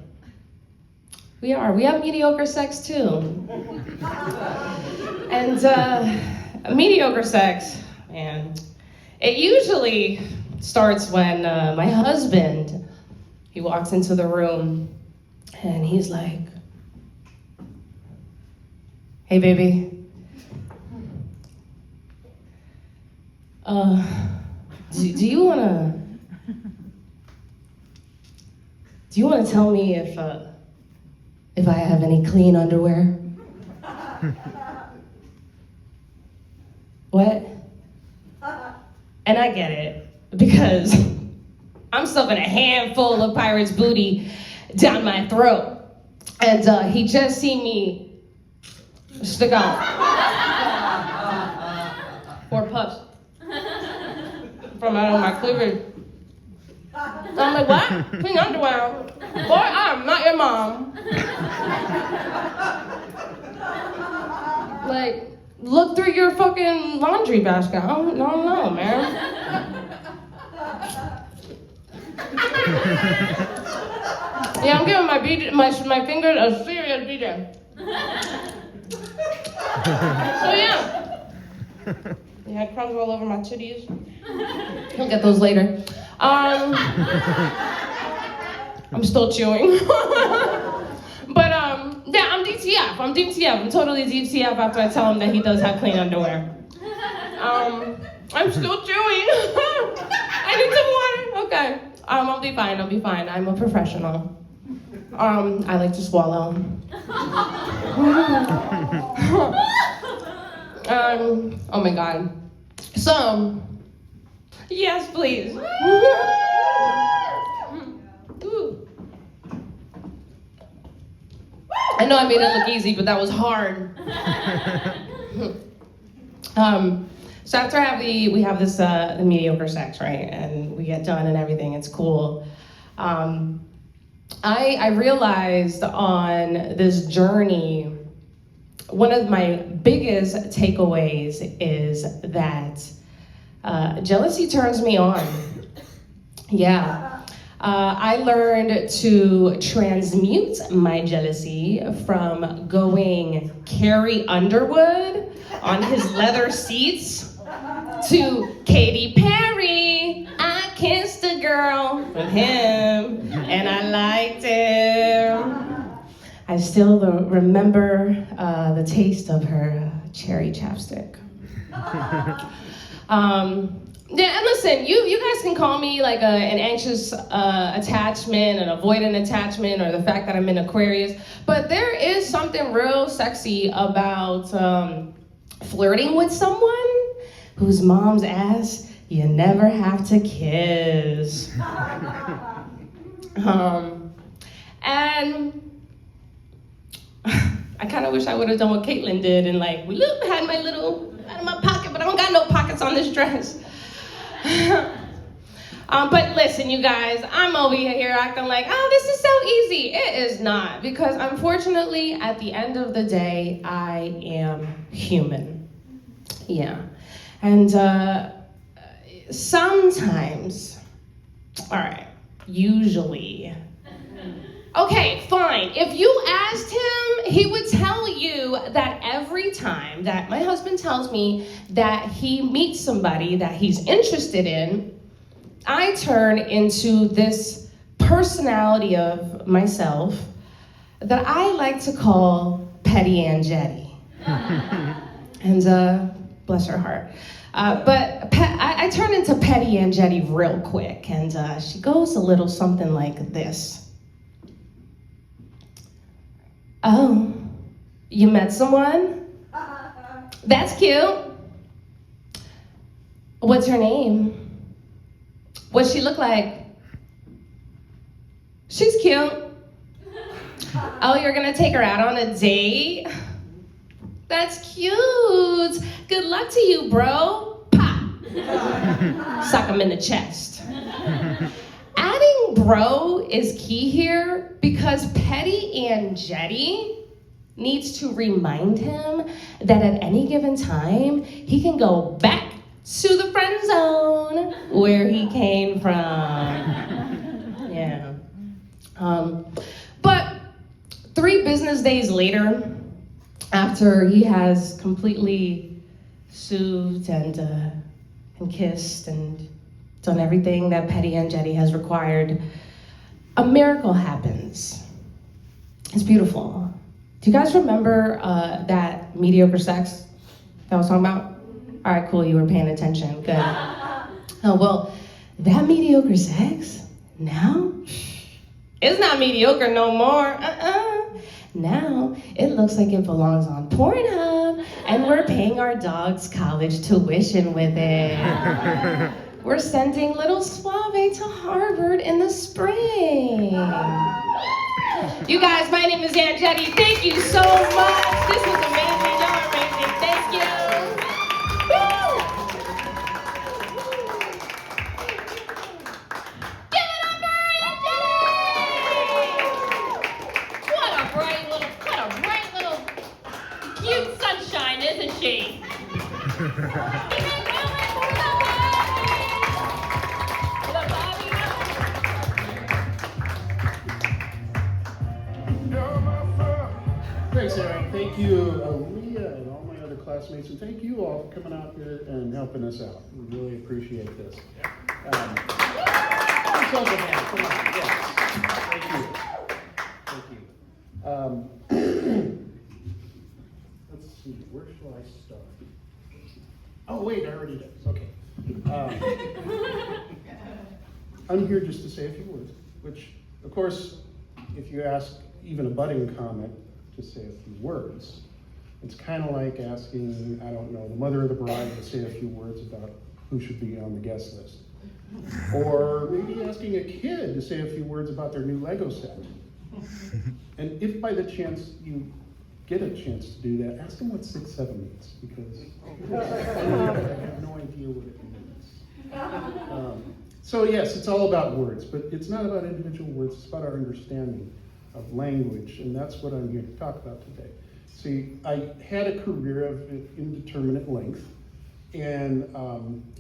Speaker 1: We have mediocre sex too. And mediocre sex, man, it usually starts when my husband, he walks into the room and he's like, hey baby, do you wanna tell me if I have any clean underwear? What? And I get it. Because I'm stuffing a handful of pirate's booty down my throat. And he just seen me stick out 4 puffs from out of my cleavage. I'm like, what? Clean underwear? Boy, I am not your mom. Like, look through your fucking laundry basket. I don't know, man. Yeah, I'm giving my finger a serious BJ. So yeah. Yeah, crumbs all over my titties. He'll get those later. I'm still chewing. But yeah, I'm DTF. I'm totally DTF after I tell him that he does have clean underwear. I'm still chewing. I I need some water. Okay. I'll be fine. I'll be fine. I'm a professional. I like to swallow. Oh my God. So, yes, please. I know I made it look easy, but that was hard. So after we have this the mediocre sex, right, and we get done and everything, it's cool. I realized on this journey, one of my biggest takeaways is that jealousy turns me on. Yeah. I learned to transmute my jealousy from going Carrie Underwood on his leather seats to Katy Perry. I kissed a girl with him and I liked him. I still remember the taste of her cherry chapstick. Yeah, and listen, you guys can call me like an anxious attachment, an avoidant attachment, or the fact that I'm in Aquarius, but there is something real sexy about flirting with someone whose mom's ass you never have to kiss. And I kind of wish I would have done what Caitlyn did and like, look, had my little out of my pocket, but I don't got no pockets on this dress. But listen, you guys, I'm over here acting like, oh, this is so easy. It is not, because unfortunately, at the end of the day, I am human. Yeah. And sometimes, all right, usually, okay, fine. If you asked him, he would tell you that every time that my husband tells me that he meets somebody that he's interested in, I turn into this personality of myself that I like to call Petty Andretti. And bless her heart. But I turn into Petty Andretti real quick, and she goes a little something like this. Oh, you met someone? That's cute. What's her name? What's she look like? She's cute. Oh, you're gonna take her out on a date? That's cute. Good luck to you, bro. Pop. Sock him in the chest. Adding bro is key here because Petty Andretti needs to remind him that at any given time, he can go back to the friend zone where he came from. Yeah. But 3 business days later, after he has completely soothed and kissed and done everything that Petty Andretti has required, a miracle happens. It's beautiful. Do you guys remember that mediocre sex that I was talking about? All right, cool, you were paying attention, good. Oh, well, that mediocre sex, now, it's not mediocre no more, Now, it looks like it belongs on Pornhub, and we're paying our dog's college tuition with it. We're sending little Suave to Harvard in the spring. You guys, my name is Andretti. Thank you so much. This was amazing. Y'all are amazing. Thank you. Woo! Give it up for Andretti! What a bright little cute sunshine, isn't she?
Speaker 4: Thanks, Aaron. Thank you, Aaliyah, and all my other classmates, and thank you all for coming out here and helping us out. We really appreciate this. Come on. Yes. Thank you. Let's see, where shall I start? Oh, wait, I already did. Okay. I'm here just to say a few words, which, of course, if you ask even a budding comic to say a few words, it's kind of like asking, I don't know, the mother of the bride to say a few words about who should be on the guest list. Or maybe asking a kid to say a few words about their new Lego set. And if by the chance you get a chance to do that, ask them what 6-7 means, because I have no idea what it means. So yes, it's all about words, but it's not about individual words, it's about our understanding of language, and that's what I'm here to talk about today. See, I had a career of indeterminate length, and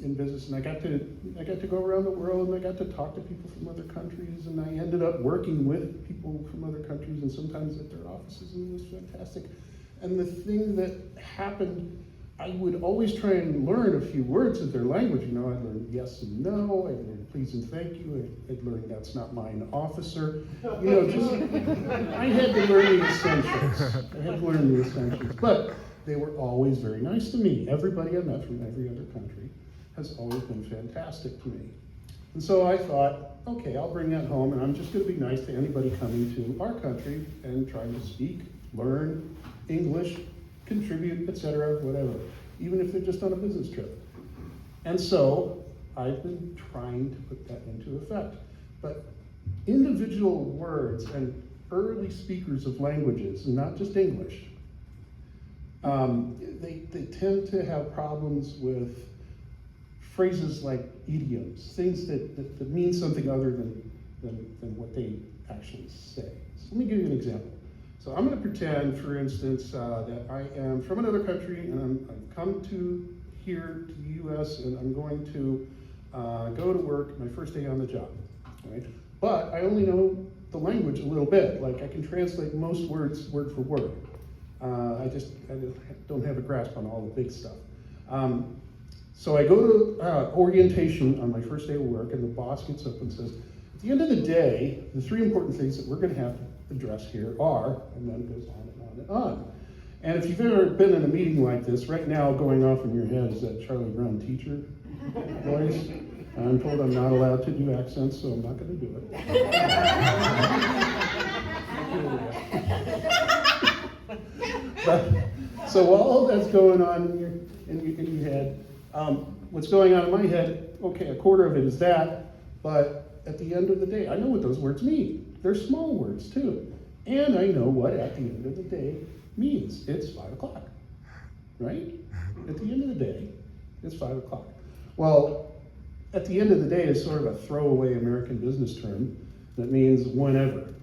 Speaker 4: in business, and I got to go around the world, and I got to talk to people from other countries, and I ended up working with people from other countries, and sometimes at their offices, and it was fantastic. And the thing that happened, I would always try and learn a few words of their language. You know, I'd learn yes and no, I'd learn please and thank you, I'd learn that's not mine, officer. You know, just, I had to learn the essentials. But they were always very nice to me. Everybody I met from every other country has always been fantastic to me. And so I thought, okay, I'll bring that home, and I'm just gonna be nice to anybody coming to our country and trying to speak, learn English, contribute, etc., whatever, even if they're just on a business trip. And so I've been trying to put that into effect. But individual words and early speakers of languages, and not just English, they tend to have problems with phrases like idioms, things that mean something other than what they actually say. So let me give you an example. So I'm going to pretend, for instance, that I am from another country, and I've come here to the U.S., and I'm going to go to work my first day on the job, right? But I only know the language a little bit. Like, I can translate most words word for word. I don't have a grasp on all the big stuff. So I go to orientation on my first day of work, and the boss gets up and says, at the end of the day, the 3 important things that we're going to have to address here are, and then it goes on and on and on. And if you've ever been in a meeting like this, right now going off in your head is that Charlie Brown teacher voice. I'm told I'm not allowed to do accents, so I'm not going to do it. But, so while all that's going on in your head, what's going on in my head, okay, a quarter of it is that, but at the end of the day, I know what those words mean. They're small words too. And I know what at the end of the day means. It's 5 o'clock, right? At the end of the day, it's 5 o'clock. Well, at the end of the day is sort of a throwaway American business term that means whenever.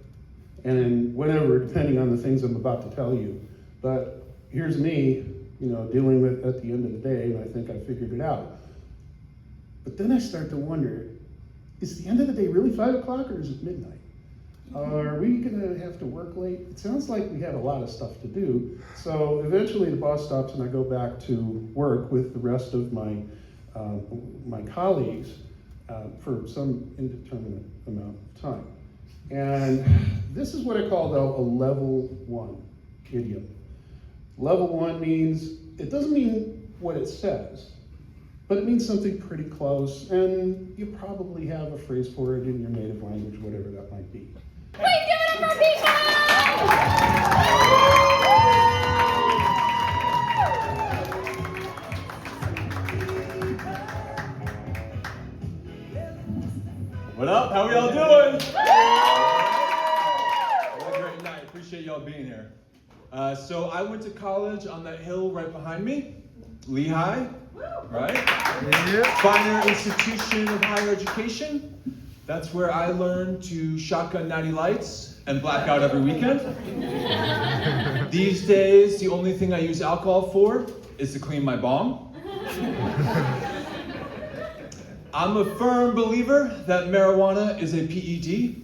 Speaker 4: And whenever, depending on the things I'm about to tell you. But here's me, dealing with at the end of the day, and I think I figured it out. But then I start to wonder, is the end of the day really 5 o'clock or is it midnight? Are we gonna have to work late? It sounds like we have a lot of stuff to do. So eventually the boss stops and I go back to work with the rest of my colleagues for some indeterminate amount of time. And this is what I call, though, a level 1 idiom. Level 1 means, it doesn't mean what it says, but it means something pretty close, and you probably have a phrase for it in your native language, whatever that might be.
Speaker 7: Please give it up for Misha!
Speaker 10: What up? How we all doing? What a great night. Appreciate y'all being here. So I went to college on that hill right behind me, Lehigh, right? Finer institution of higher education. That's where I learned to shotgun natty lights and black out every weekend. These days, the only thing I use alcohol for is to clean my bong. I'm a firm believer that marijuana is a PED,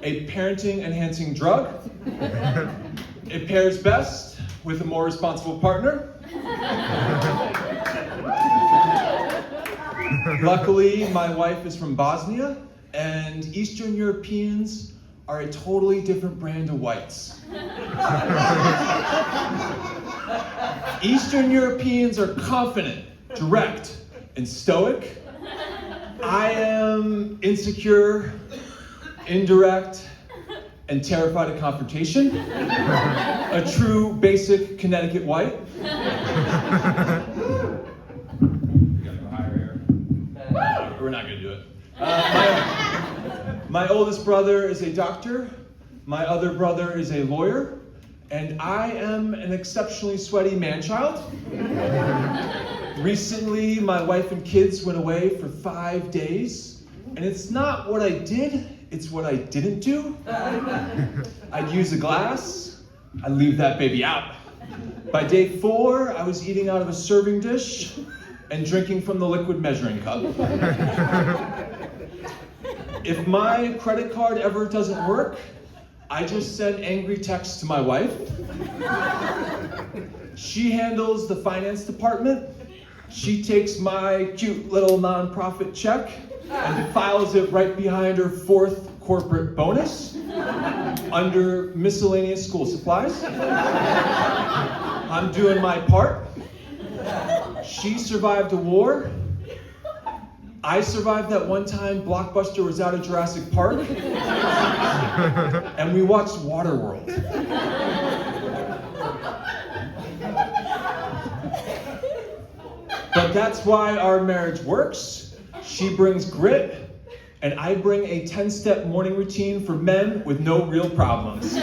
Speaker 10: a parenting-enhancing drug. It pairs best with a more responsible partner. Luckily, my wife is from Bosnia, and Eastern Europeans are a totally different brand of whites. Eastern Europeans are confident, direct, and stoic. I am insecure, indirect, and terrified of confrontation. A true basic Connecticut white. We gotta go higher here. We're not gonna do it. My oldest brother is a doctor. My other brother is a lawyer. And I am an exceptionally sweaty man-child. Recently, my wife and kids went away for 5 days. And it's not what I did, it's what I didn't do. I'd use a glass, I'd leave that baby out. By day 4, I was eating out of a serving dish and drinking from the liquid measuring cup. If my credit card ever doesn't work, I just send angry texts to my wife. She handles the finance department. She takes my cute little nonprofit check and files it right behind her 4th corporate bonus under miscellaneous school supplies. I'm doing my part. She survived a war. I survived that one time Blockbuster was out of Jurassic Park. And we watched Waterworld. But that's why our marriage works. She brings grit, and I bring a 10-step morning routine for men with no real problems.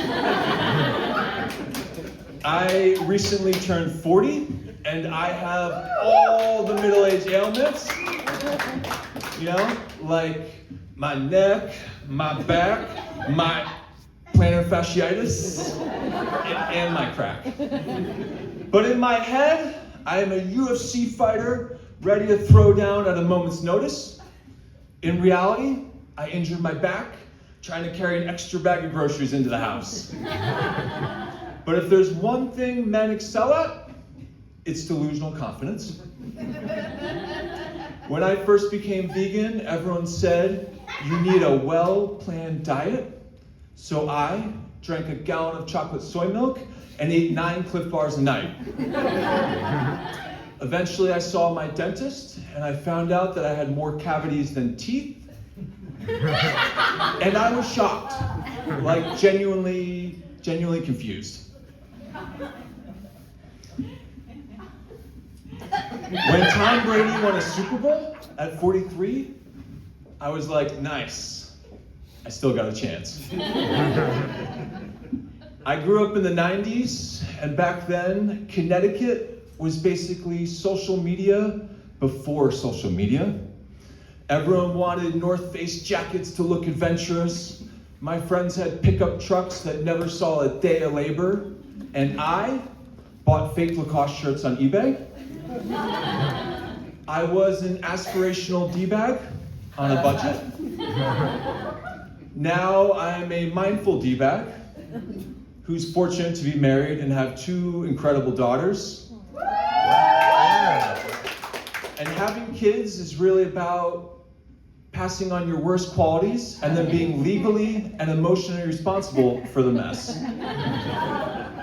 Speaker 10: I recently turned 40, and I have all the middle-age ailments. You know, like my neck, my back, my plantar fasciitis, and my crack. But in my head, I am a UFC fighter ready to throw down at a moment's notice. In reality, I injured my back trying to carry an extra bag of groceries into the house. But if there's one thing men excel at, it's delusional confidence. When I first became vegan, everyone said, you need a well-planned diet. So I drank a gallon of chocolate soy milk and ate 9 Cliff Bars a night. Eventually I saw my dentist and I found out that I had more cavities than teeth. And I was shocked, like genuinely confused. When Tom Brady won a Super Bowl at 43, I was like, nice, I still got a chance. I grew up in the 90s, and back then, Connecticut was basically social media before social media. Everyone wanted North Face jackets to look adventurous. My friends had pickup trucks that never saw a day of labor, and I bought fake Lacoste shirts on eBay. I was an aspirational D-bag on a budget. Now I'm a mindful D-bag who's fortunate to be married and have 2 incredible daughters. And having kids is really about passing on your worst qualities and then being legally and emotionally responsible for the mess.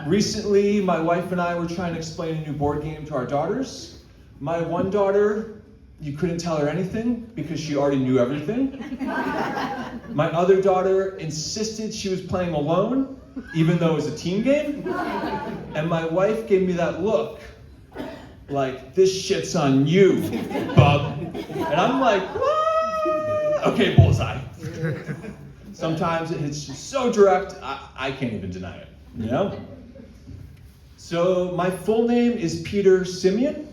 Speaker 10: Recently, my wife and I were trying to explain a new board game to our daughters. My one daughter, you couldn't tell her anything because she already knew everything. My other daughter insisted she was playing alone, even though it was a team game. And my wife gave me that look, like, this shit's on you, bub. And I'm like, what? Okay, bullseye. Sometimes it hits you so direct, I can't even deny it, you know? So my full name is Peter Simeon.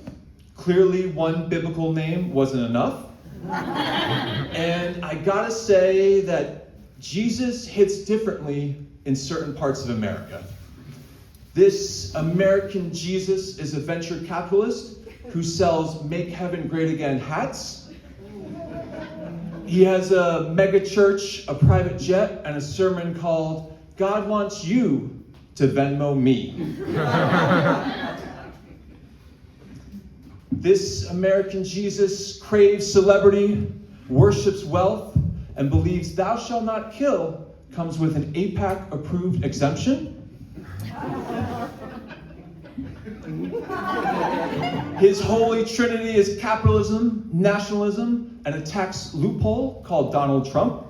Speaker 10: Clearly one biblical name wasn't enough. And I gotta say that Jesus hits differently in certain parts of America. This American Jesus is a venture capitalist who sells Make Heaven Great Again hats. He has a mega church, a private jet, and a sermon called God Wants You to Venmo Me. This American Jesus craves celebrity, worships wealth, and believes thou shalt not kill comes with an APAC approved exemption. His holy trinity is capitalism, nationalism, and a tax loophole called Donald Trump.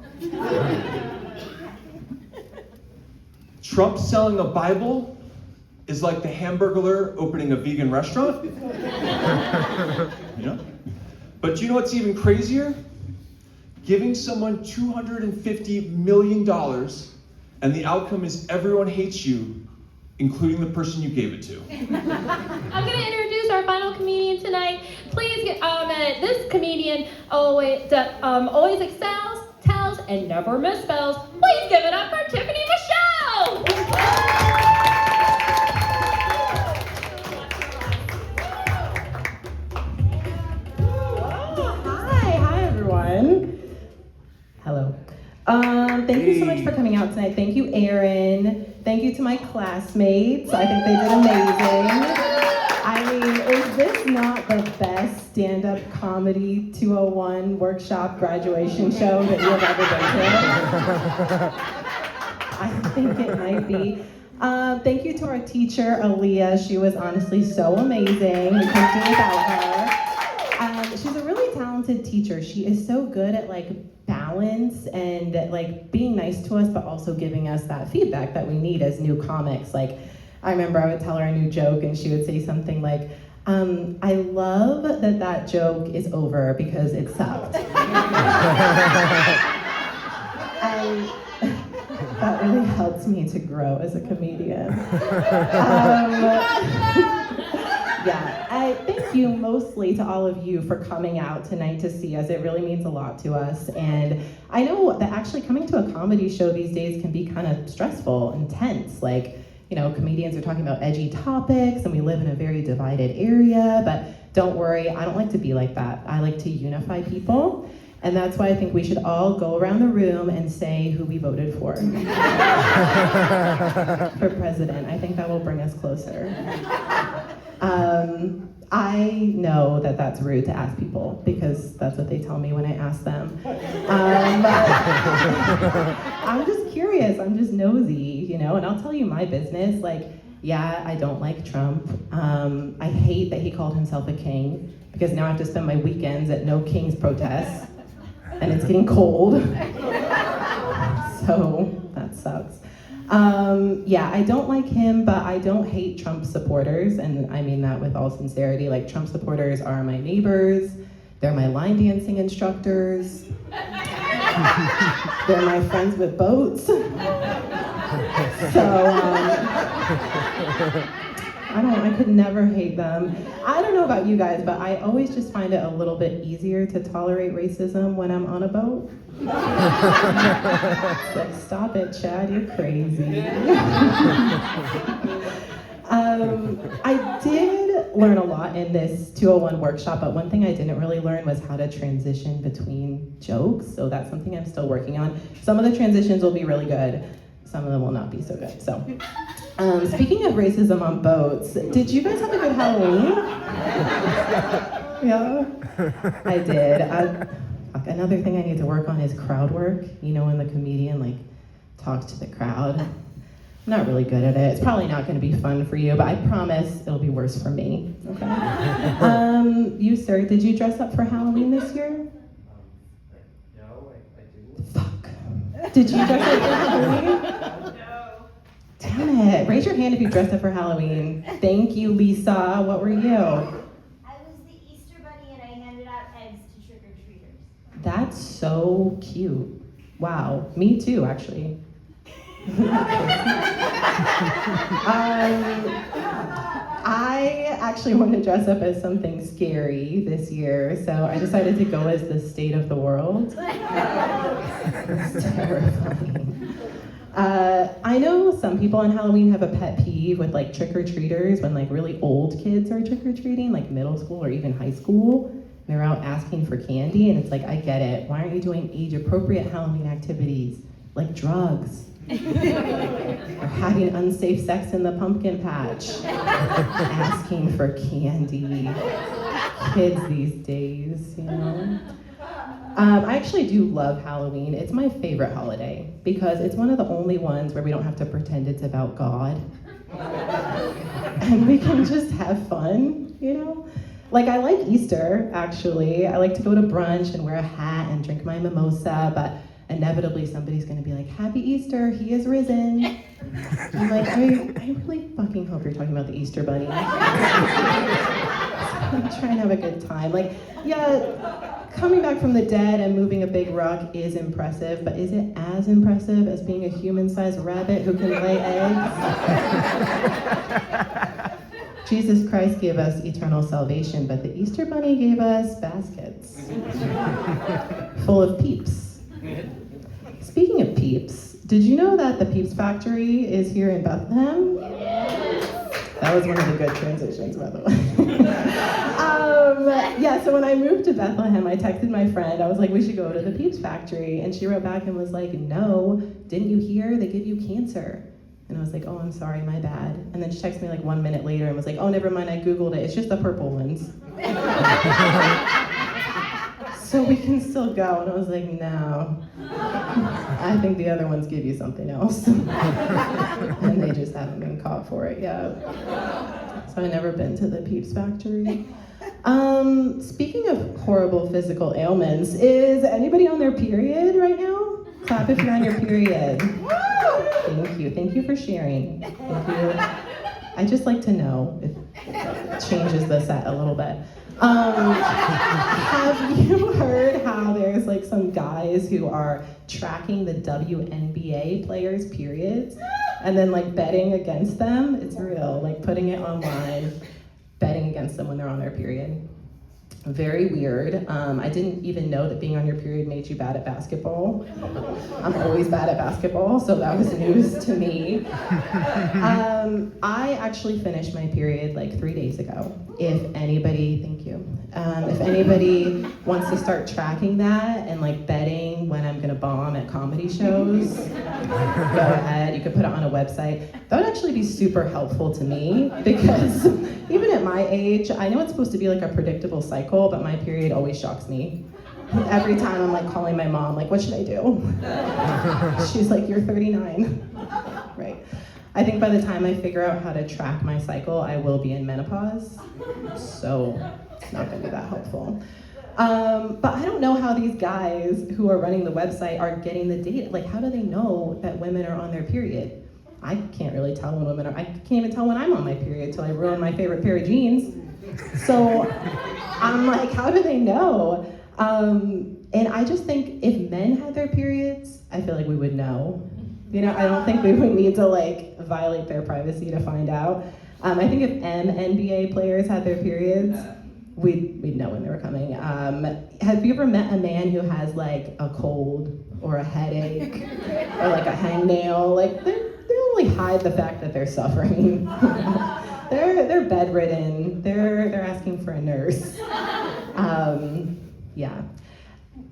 Speaker 10: Trump selling a Bible is like the Hamburglar opening a vegan restaurant. You know? But you know what's even crazier? Giving someone $250 million and the outcome is everyone hates you, including the person you gave it to.
Speaker 7: I'm gonna introduce our final comedian tonight. Please get this comedian always excels, tells, and never misspells. Please give it up for Tiffany Michelle!
Speaker 11: Hi everyone. Hello. Thank you so much for coming out tonight. Thank you, Aaron. Thank you to my classmates. I think they did amazing. I mean, is this not the best stand-up comedy 201 workshop graduation show that you have ever been to? I think it might be. Thank you to our teacher, Aaliyah. She was honestly so amazing. We couldn't do without her. She's a really talented teacher. She is so good at balance and being nice to us, but also giving us that feedback that we need as new comics. I remember I would tell her a new joke and she would say something like, I love that joke is over because it sucked. And that really helps me to grow as a comedian. Yeah, I thank you mostly to all of you for coming out tonight to see us. It really means a lot to us. And I know that actually coming to a comedy show these days can be kind of stressful and tense. Comedians are talking about edgy topics and we live in a very divided area, but don't worry, I don't like to be like that. I like to unify people. And that's why I think we should all go around the room and say who we voted for. For president. I think that will bring us closer. I know that that's rude to ask people because that's what they tell me when I ask them. I'm just curious, I'm just nosy, and I'll tell you my business. Yeah, I don't like Trump. I hate that he called himself a king because now I have to spend my weekends at no king's protests and it's getting cold. So that sucks. Yeah, I don't like him, but I don't hate Trump supporters, and I mean that with all sincerity. Trump supporters are my neighbors, they're my line dancing instructors, they're my friends with boats. So, I could never hate them. I don't know about you guys, but I always just find it a little bit easier to tolerate racism when I'm on a boat. It's stop it, Chad, you're crazy. I did learn a lot in this 201 workshop, but one thing I didn't really learn was how to transition between jokes, so that's something I'm still working on. Some of the transitions will be really good, some of them will not be so good. So, speaking of racism on boats, did you guys have a good Halloween? Yeah, I did. Another thing I need to work on is crowd work. When the comedian talks to the crowd. I'm not really good at it. It's probably not going to be fun for you, but I promise it'll be worse for me. Okay. You, sir, did you dress up for Halloween this year?
Speaker 12: No, I didn't.
Speaker 11: Fuck. Did you dress up for Halloween?
Speaker 12: No.
Speaker 11: Damn it. Raise your hand if you dressed up for Halloween. Thank you, Lisa. What were you?
Speaker 13: I was the Easter Bunny and I handed out eggs to trick-or-treaters.
Speaker 11: That's so cute. Wow. Me too, actually. I actually want to dress up as something scary this year, so I decided to go as the state of the world. It's terrifying. I know some people on Halloween have a pet peeve with trick-or-treaters when really old kids are trick-or-treating, middle school or even high school. They're out asking for candy, and it's I get it. Why aren't you doing age-appropriate Halloween activities like drugs? Or having unsafe sex in the pumpkin patch, asking for candy. Kids these days, I actually do love Halloween. It's my favorite holiday because it's one of the only ones where we don't have to pretend it's about God. And we can just have fun, Like, I like Easter, actually. I like to go to brunch and wear a hat and drink my mimosa, but inevitably somebody's gonna be like, Happy Easter, he is risen. I'm like, I really fucking hope you're talking about the Easter Bunny. I'm trying to have a good time. Like, yeah, coming back from the dead and moving a big rock is impressive, but is it as impressive as being a human-sized rabbit who can lay eggs? Jesus Christ gave us eternal salvation, but the Easter Bunny gave us baskets full of peeps. Speaking of peeps, did you know that the Peeps Factory is here in Bethlehem? That was one of the good transitions, by the way. Yeah, so when I moved to Bethlehem, I texted my friend. I was like, we should go to the Peeps Factory. And she wrote back and was like, no, didn't you hear? They give you cancer. And I was like, oh, I'm sorry, my bad. And then she texted me like 1 minute later and was like, oh, never mind, I Googled it. It's just the purple ones. So we can still go. And I was like, no. I think the other ones give you something else. And they just haven't been caught for it yet. So I've never been to the Peeps Factory. Speaking of horrible physical ailments, is anybody on their period right now? Clap if you're on your period. Thank you for sharing. Thank you. I just like to know if it changes the set a little bit. Have you heard how there's like some guys who are tracking the WNBA players' periods and then like betting against them? It's real, like putting it online, betting against them when they're on their period. Very weird. I didn't even know that being on your period made you bad at basketball. I'm always bad at basketball, so that was news to me. I actually finished my period like 3 days ago. If anybody, thank you. If anybody wants to start tracking that and like betting when I'm gonna bomb at comedy shows, go ahead. You could put it on a website. That would actually be super helpful to me because even at my age, I know it's supposed to be like a predictable cycle, but my period always shocks me. Every time I'm like calling my mom, like, what should I do? She's like, you're 39. Right. I think by the time I figure out how to track my cycle, I will be in menopause. So it's not gonna be that helpful. But I don't know how these guys who are running the website are getting the data. Like, how do they know that women are on their period? I can't really tell when women are, I can't even tell when I'm on my period till I ruin my favorite pair of jeans. So I'm like, how do they know? And I just think if men had their periods, I feel like we would know. You know, I don't think we would need to like violate their privacy to find out. I think if NBA players had their periods, we'd know when they were coming. Have you ever met a man who has like a cold or a headache or like a hangnail? Like they only hide the fact that they're suffering. They're bedridden. They're asking for a nurse. Yeah.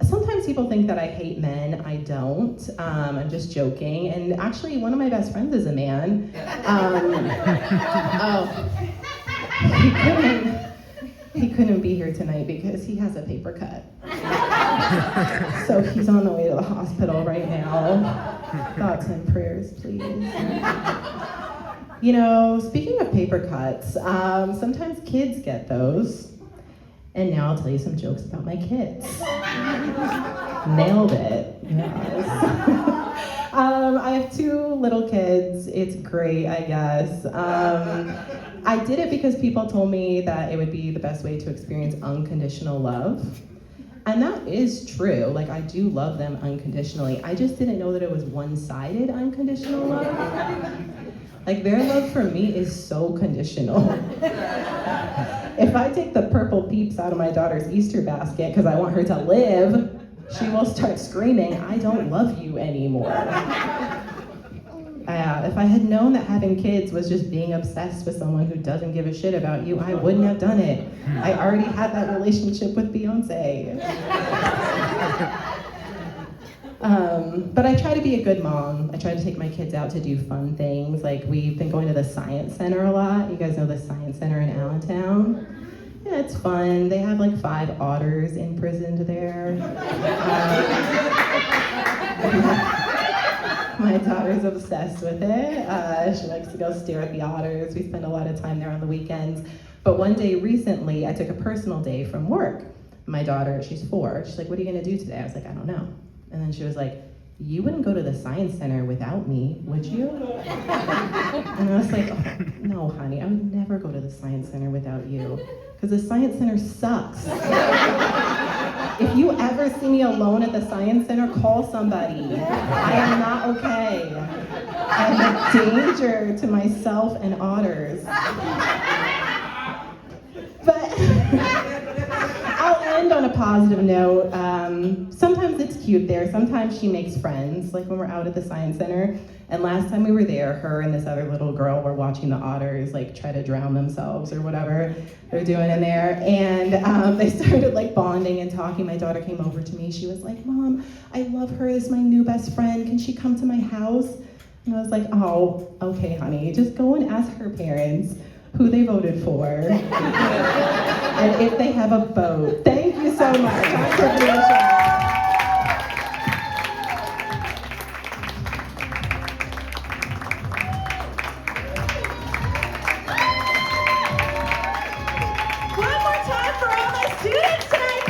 Speaker 11: Sometimes people think that I hate men. I don't. I'm just joking. And actually, one of my best friends is a man. He couldn't be here tonight because he has a paper cut. So he's on the way to the hospital right now. Thoughts and prayers, please. You know, speaking of paper cuts, sometimes kids get those. And now I'll tell you some jokes about my kids. Nailed it, yes. I have 2 little kids. It's great, I guess. I did it because people told me that it would be the best way to experience unconditional love. And that is true. Like, I do love them unconditionally. I just didn't know that it was one-sided unconditional love. Like, their love for me is so conditional. If I take the purple peeps out of my daughter's Easter basket because I want her to live, she will start screaming, I don't love you anymore. If I had known that having kids was just being obsessed with someone who doesn't give a shit about you, I wouldn't have done it. I already had that relationship with Beyonce. But I try to be a good mom. I try to take my kids out to do fun things. Like, we've been going to the Science Center a lot. You guys know the Science Center in Allentown? Yeah, it's fun. They have like 5 otters imprisoned there. My daughter's obsessed with it. She likes to go stare at the otters. We spend a lot of time there on the weekends. But one day recently, I took a personal day from work. My daughter, she's 4, she's like, what are you gonna do today? I was like, I don't know. And then she was like, you wouldn't go to the science center without me, would you? And I was like, oh, no, honey, I would never go to the science center without you, because the science center sucks. If you ever see me alone at the science center, call somebody. I am not okay. I am a danger to myself and otters. But I'll end on a positive note. Sometimes it's cute there. Sometimes she makes friends, like when we're out at the science center. And last time we were there, her and this other little girl were watching the otters like try to drown themselves or whatever they're doing in there. And they started like bonding and talking. My daughter came over to me. She was like, Mom, I love her. This is my new best friend. Can she come to my house? And I was like, oh, okay, honey. Just go and ask her parents who they voted for, and if they have a vote. Thank you so much.
Speaker 3: One more time for all my students tonight,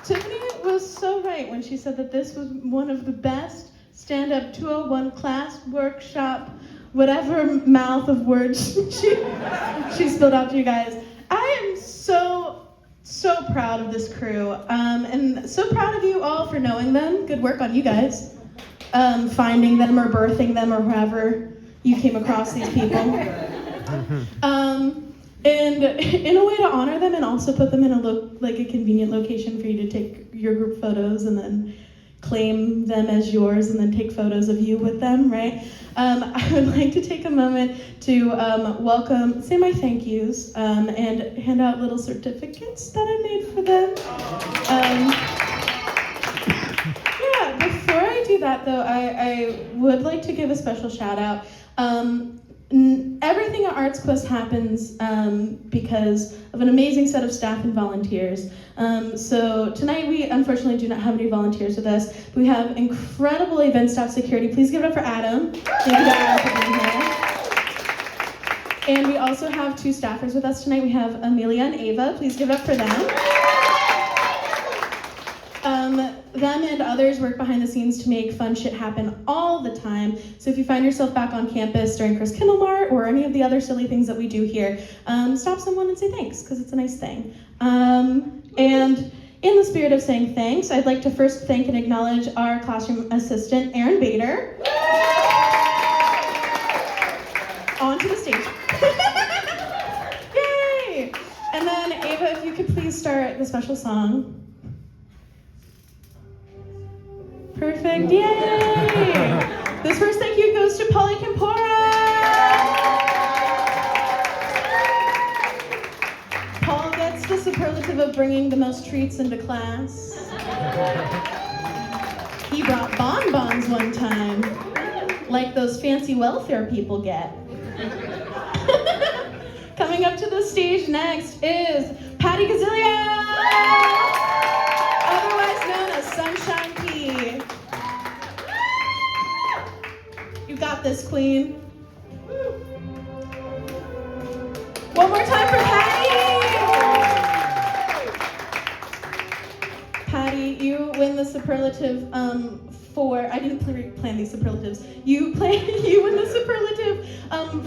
Speaker 3: please. Tiffany was so right when she said that this was one of the best stand-up 201 class, workshop, whatever mouth of words she spilled out to you guys. I am so proud of this crew, and so proud of you all for knowing them. Good work on you guys. Finding them or birthing them or however you came across these people. And in a way to honor them and also put them in a convenient location for you to take your group photos and then claim them as yours and then take photos of you with them, right? I would like to take a moment to say my thank yous and hand out little certificates that I made for them. Before I do that though, I would like to give a special shout out. Everything at Arts Quest happens because of an amazing set of staff and volunteers. So tonight we unfortunately do not have any volunteers with us. We have incredible event staff security. Please give it up for Adam. Thank you to Adam for being here. And we also have 2 staffers with us tonight. We have Amelia and Ava. Please give it up for them. Them and others work behind the scenes to make fun shit happen all the time. So if you find yourself back on campus during Chris Kindle Mart or any of the other silly things that we do here, stop someone and say thanks, because it's a nice thing. And in the spirit of saying thanks, I'd like to first thank and acknowledge our classroom assistant, Erin Bader. Onto the stage. Yay! And then Ava, if you could please start the special song. Perfect, yay! This first thank you goes to Polly Campora. Paul gets the superlative of bringing the most treats into class. He brought bonbons one time, like those fancy welfare people get. Coming up to the stage next is Patty Gazillia, otherwise known as Sunshine P. You got this, queen. One more time for Patty. Patty, you win the superlative I didn't plan these superlatives. You win the superlative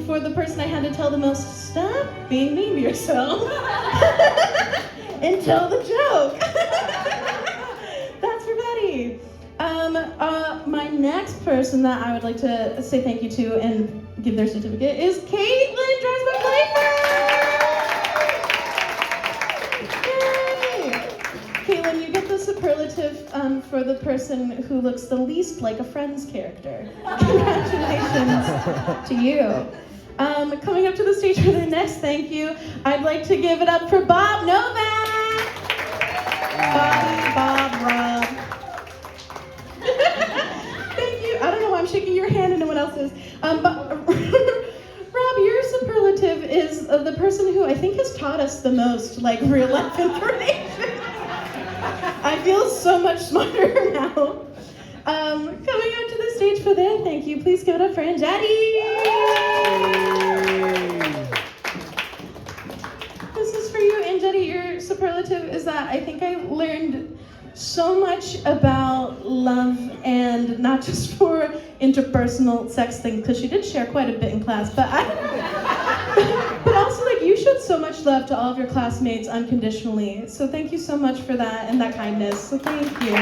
Speaker 3: for the person I had to tell the most, stop being mean to yourself and tell the joke. That's for Patty. My next person that I would like to say thank you to and give their certificate is Caitlin Dresman-Playford. Yay! Caitlin, you get the superlative for the person who looks the least like a Friends character. Congratulations to you. Coming up to the stage for the next thank you, I'd like to give it up for Bob Novak. Bob, Rob. Thank you. I don't know why I'm shaking your hand and no one else's. But Rob, your superlative is the person who I think has taught us the most, like, real life information. I feel so much smarter now. Coming up to the stage for their thank you, please give it up for Anjadi. superlative is that I think I learned so much about love, and not just for interpersonal sex things, because she did share quite a bit in class, but but also like you showed so much love to all of your classmates unconditionally. So thank you so much for that and that kindness. So thank you.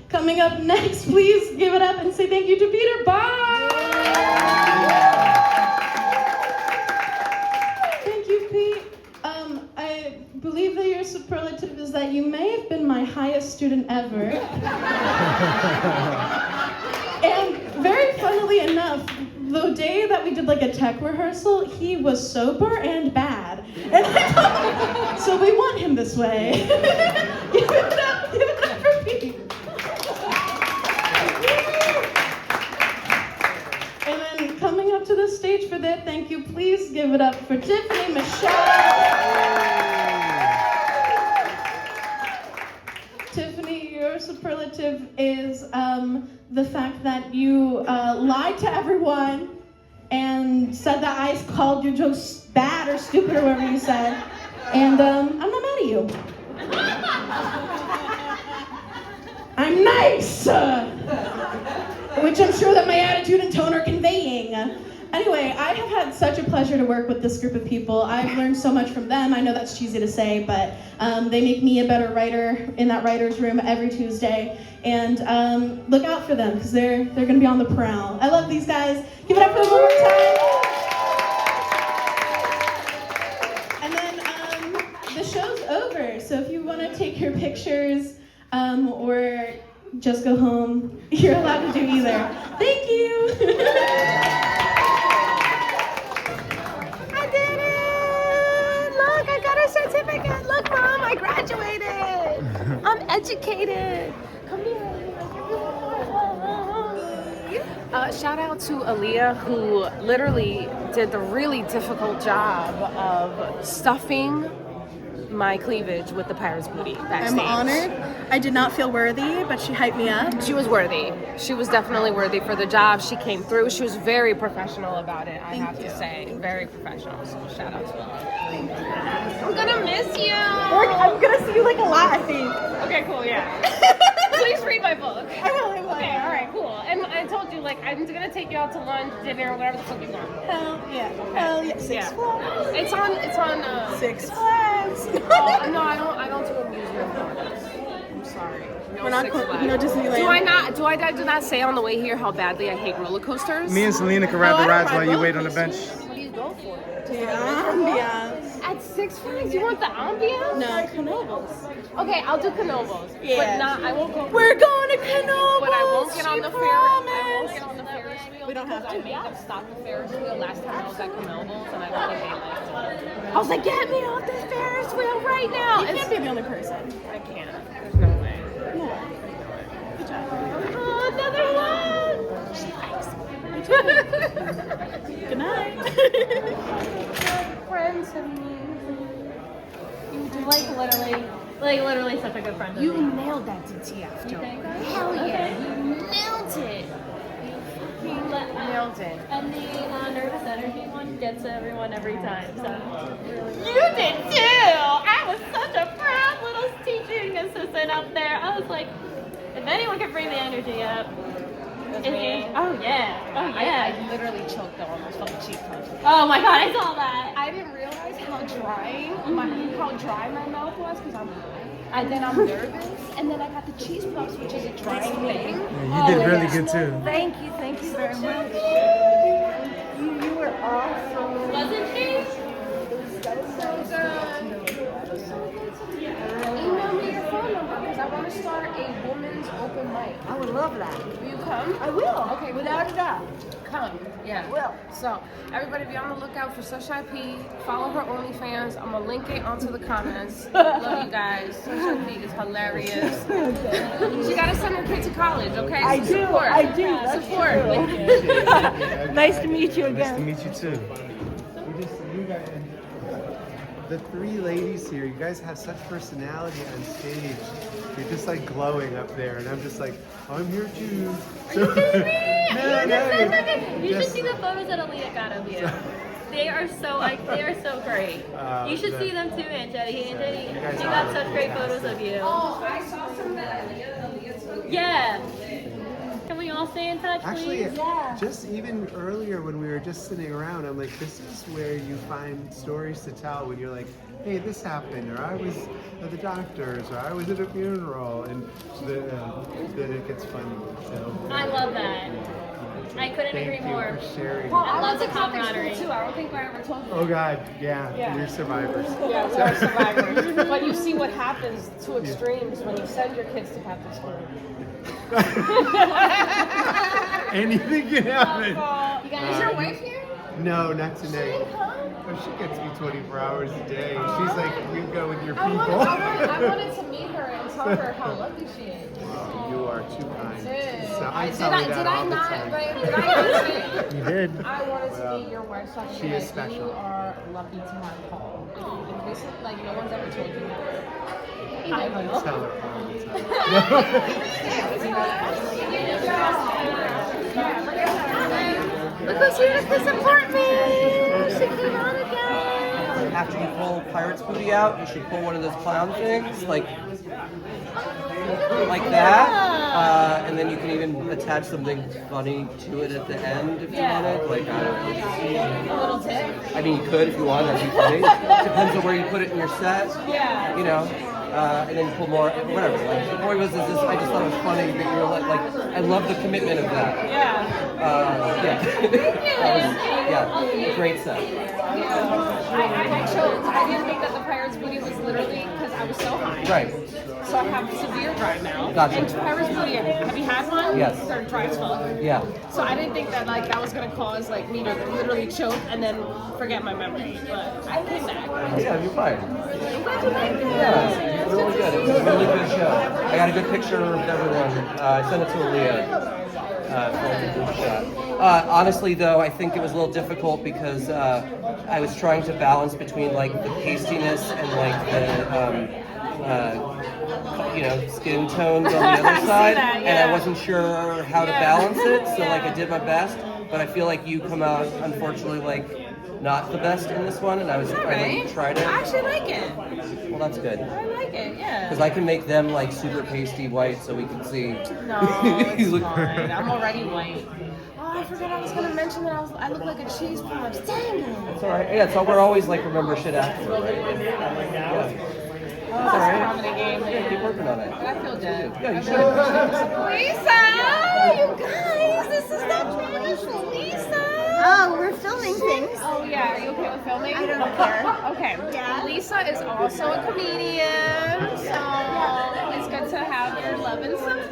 Speaker 3: Coming up next, please give it up and say thank you to Peter. Bye! Thank you, Pete. I believe that your superlative is that you may have been my highest student ever. And very funnily enough, the day that we did like a tech rehearsal, he was sober and bad. And so we want him this way. Give it up for Pete. And then coming up to the stage for that thank you, please give it up for Tiffany Michelle. Tiffany, your superlative is the fact that you lied to everyone and said that I called your jokes bad or stupid or whatever you said. And I'm not mad at you. I'm nice! Which I'm sure that my attitude and tone are conveying. Anyway, I have had such a pleasure to work with this group of people. I've learned so much from them. I know that's cheesy to say, but they make me a better writer in that writer's room every Tuesday. And look out for them, because they're gonna be on the prowl. I love these guys. Give it up for them one more time. And then the show's over, so if you wanna take your pictures or just go home, you're allowed to do either. Thank you.
Speaker 1: Certificate. Look, Mom, I graduated. I'm educated. Come here. Shout out to Aaliyah, who literally did the really difficult job of stuffing my cleavage with the Pirate's booty backstage.
Speaker 3: I'm honored. I did not feel worthy, but she hyped me up.
Speaker 1: She was worthy. She was definitely worthy for the job. She came through. She was very professional about it, I have to say. Very professional. So shout out to her. I'm gonna miss you.
Speaker 3: I'm gonna see you like a lot, I think.
Speaker 1: Okay, cool, yeah. Please read my book.
Speaker 3: I will.
Speaker 1: Okay, all right, cool. And I told you, like, I'm gonna take you out to lunch, dinner, whatever the fuck you want.
Speaker 3: Hell yeah. Hell yeah. Six Flags.
Speaker 1: It's on.
Speaker 3: Six Flags.
Speaker 1: Oh, no, I don't do amusement parks. I'm sorry. No,
Speaker 3: We're not
Speaker 1: Six Flags.
Speaker 3: no Disneyland.
Speaker 1: Do I not say on the way here how badly I hate roller coasters?
Speaker 2: Me and Selena can ride the rides while you wait on the bench.
Speaker 1: What do you go for?
Speaker 3: Ambiance.
Speaker 1: At Six Flags, you want the ambiance?
Speaker 3: No, Knoebels.
Speaker 1: Okay, I'll do Knoebels.
Speaker 3: Yeah.
Speaker 1: But not, I won't go.
Speaker 3: We're going to Knoebels.
Speaker 1: But I won't get on the Ferris. I won't get on the Ferris wheel.
Speaker 3: We don't have
Speaker 1: because
Speaker 3: to.
Speaker 1: I made them stop the Ferris wheel last time I was at Knoebels, and I got like I was like, get me off this Ferris wheel right now.
Speaker 3: You can't be the only person.
Speaker 1: I can't. There's no way.
Speaker 3: Yeah. Good job.
Speaker 1: Oh, another one. She likes me.
Speaker 3: Good night.
Speaker 1: Good friends of me.
Speaker 7: You do literally such a good friend of
Speaker 1: You
Speaker 7: me.
Speaker 1: nailed that DTF joke.
Speaker 7: think so?
Speaker 1: Hell yeah.
Speaker 7: Okay.
Speaker 1: You nailed it. Nailed it.
Speaker 7: And the nervous energy one gets everyone every time. So
Speaker 1: You did too.
Speaker 7: I was such a proud little teaching assistant up there. I was like, if anyone can bring the energy up, it's me. Oh yeah. Oh yeah.
Speaker 1: I literally choked though, almost felt a cheek punch.
Speaker 7: Oh my god, I saw that.
Speaker 1: I didn't realize how dry my mouth was because I'm high. And then I'm nervous. And then I got the cheese puffs, which is a dry thing.
Speaker 2: Yeah, you did really good too.
Speaker 9: Thank you very much. You were awesome.
Speaker 7: Wasn't she?
Speaker 1: That was so good. Email me your phone number because I want to start a women's open mic.
Speaker 9: I would love that.
Speaker 1: Will you come?
Speaker 9: I will.
Speaker 1: Okay,
Speaker 9: Without a doubt.
Speaker 1: Come. Yeah.
Speaker 9: I will.
Speaker 1: So, everybody be on the lookout for Sush IP. Follow her OnlyFans. I'm going to link it onto the comments. Love you guys. Sush IP is hilarious. She got to send her kid to college, okay?
Speaker 9: I do.
Speaker 1: Support.
Speaker 9: I do. That's
Speaker 1: Support.
Speaker 9: true. Nice to meet you
Speaker 2: Nice to
Speaker 9: again.
Speaker 2: meet you too.
Speaker 8: You guys, the three ladies here, you guys have such personality on stage. You're just like glowing up there, and I'm just like, I'm here too.
Speaker 7: Are you kidding me? You should see the photos that Aaliyah got of you. They are so great. You should see them too, Aunt Jetty. Aunt Jetty, she got such great photos of you.
Speaker 1: Oh, I saw some that
Speaker 7: Yeah. Can we all stay in touch,
Speaker 8: Actually,
Speaker 7: please?
Speaker 8: just even earlier when we were just sitting around, I'm like, this is where you find stories to tell when you're like, hey, this happened, or I was at the doctor's, or I was at a funeral, and then it gets funny. So
Speaker 7: I love that. I couldn't agree
Speaker 8: thank you
Speaker 7: more.
Speaker 8: for sharing.
Speaker 1: Well,
Speaker 7: I
Speaker 1: I
Speaker 7: love
Speaker 1: went
Speaker 7: the
Speaker 1: to Catholic
Speaker 7: camaraderie.
Speaker 1: school too. I don't think I ever told you.
Speaker 8: Oh God, yeah,
Speaker 1: Yeah.
Speaker 8: we're survivors.
Speaker 1: Yeah, we are survivors. But you see what happens to extremes when you send your kids to Catholic school.
Speaker 8: Anything can happen.
Speaker 1: Is your wife here?
Speaker 8: No, not tonight. Oh, she gets me 24 hours a day. She's like, you go with your
Speaker 1: I
Speaker 8: people.
Speaker 1: wanted to meet her and tell her how lucky she is.
Speaker 8: You are too kind.
Speaker 1: Did.
Speaker 8: So
Speaker 1: I
Speaker 8: I'm telling
Speaker 1: did
Speaker 8: that
Speaker 1: I
Speaker 8: all the
Speaker 1: not,
Speaker 8: time.
Speaker 1: babe? Did I not say?
Speaker 8: You did.
Speaker 1: I wanted to meet your wife so I could
Speaker 8: She
Speaker 1: be
Speaker 8: is
Speaker 1: like,
Speaker 8: special.
Speaker 1: you are lucky to have Paul. In case, like, no one's ever told you that. I will.
Speaker 8: Tell her all the time.
Speaker 1: Look who's here to support me! She came out again!
Speaker 12: After you pull Pirate's Booty out, you should pull one of those clown things, like that. And then you can even attach something funny to it at the end if you wanted. Like, I don't know.
Speaker 1: A little tip?
Speaker 12: I mean, you could if you want, that'd be funny. Depends on where you put it in your set.
Speaker 1: Yeah.
Speaker 12: You know. And then you pull more, whatever. Like, the point was, I just thought it was funny that you're like, I love the commitment of that.
Speaker 1: Yeah.
Speaker 12: That was, great set.
Speaker 1: I didn't think that the Pirate's Booty was literally because I was so high.
Speaker 12: Right.
Speaker 1: So I have severe dry mouth.
Speaker 12: Gotcha.
Speaker 1: And Pirate's Booty, have you had one?
Speaker 12: Yes.
Speaker 1: They're dry as fuck.
Speaker 12: Yeah.
Speaker 1: So I didn't think that that was gonna cause me to literally choke and then forget my memory. But I came back.
Speaker 12: Yeah, you're fine.
Speaker 1: I'm glad you liked it.
Speaker 12: Yeah, it was really good. It was a really good show. I got a good picture of everyone. I sent it to Aaliyah. Honestly, though, I think it was a little difficult because I was trying to balance between the pastiness and the skin tones on the other side, and I wasn't sure how to balance it. So I did my best, but I feel like you come out unfortunately not the best in this one, and I tried it.
Speaker 1: I actually like it.
Speaker 12: Well, that's good.
Speaker 1: I like it, yeah.
Speaker 12: Because I can make them super pasty white so we can see.
Speaker 1: No, it's fine. I'm already white. Oh, I forgot I was gonna mention that I look like a cheese puff. Dang it.
Speaker 12: It's alright. Yeah, so we're always remember shit after, right? Yeah.
Speaker 1: Oh, it's a comedy game, man.
Speaker 12: Yeah, keep working on it.
Speaker 1: But I feel dead.
Speaker 12: Yeah, you should.
Speaker 1: Lisa! You guys, this is not traditional. Lisa!
Speaker 13: Oh, we're filming things.
Speaker 1: Oh, yeah. Are you okay with filming?
Speaker 13: I don't care.
Speaker 1: Okay.
Speaker 13: Yeah.
Speaker 1: Lisa is also a comedian, so it's good to have your love and support.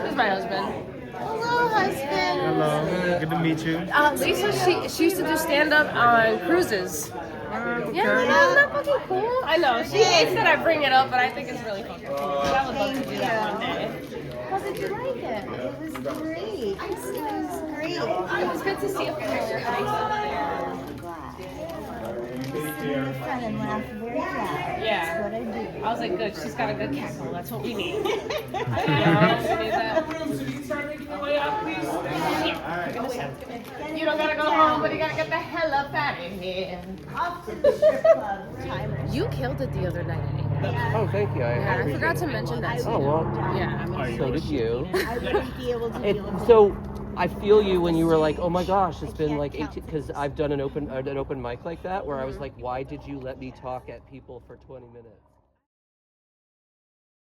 Speaker 1: Who's my husband?
Speaker 13: Hello, husband.
Speaker 2: Hello, good to meet you.
Speaker 1: Lisa, she used to do stand-up on cruises. Yeah, isn't that fucking cool? I know. She hates that I bring it up, but I think it's really fucking cool. I would love to do that one day.
Speaker 13: How did you like it? It was great. It was great.
Speaker 1: It was good to see a familiar face up there.
Speaker 13: I'm glad. Sit in the front and laugh very loud.
Speaker 1: Yeah.
Speaker 13: That's what I do.
Speaker 1: I was like, good. She's got a good cackle. That's what we need. You know, we need that. You don't gotta go home, but you gotta get the hell up out of here.
Speaker 13: Off to the strip club. Timers.
Speaker 1: You killed it the other night.
Speaker 12: Oh, thank you.
Speaker 1: I forgot to mention that.
Speaker 12: Oh, well.
Speaker 1: Yeah.
Speaker 12: So did you.
Speaker 13: I wouldn't be able to do it.
Speaker 12: So I feel you when you were like, oh my gosh, it's been 18, because I've done an open mic like that where I was like, why did you let me talk at people for 20 minutes?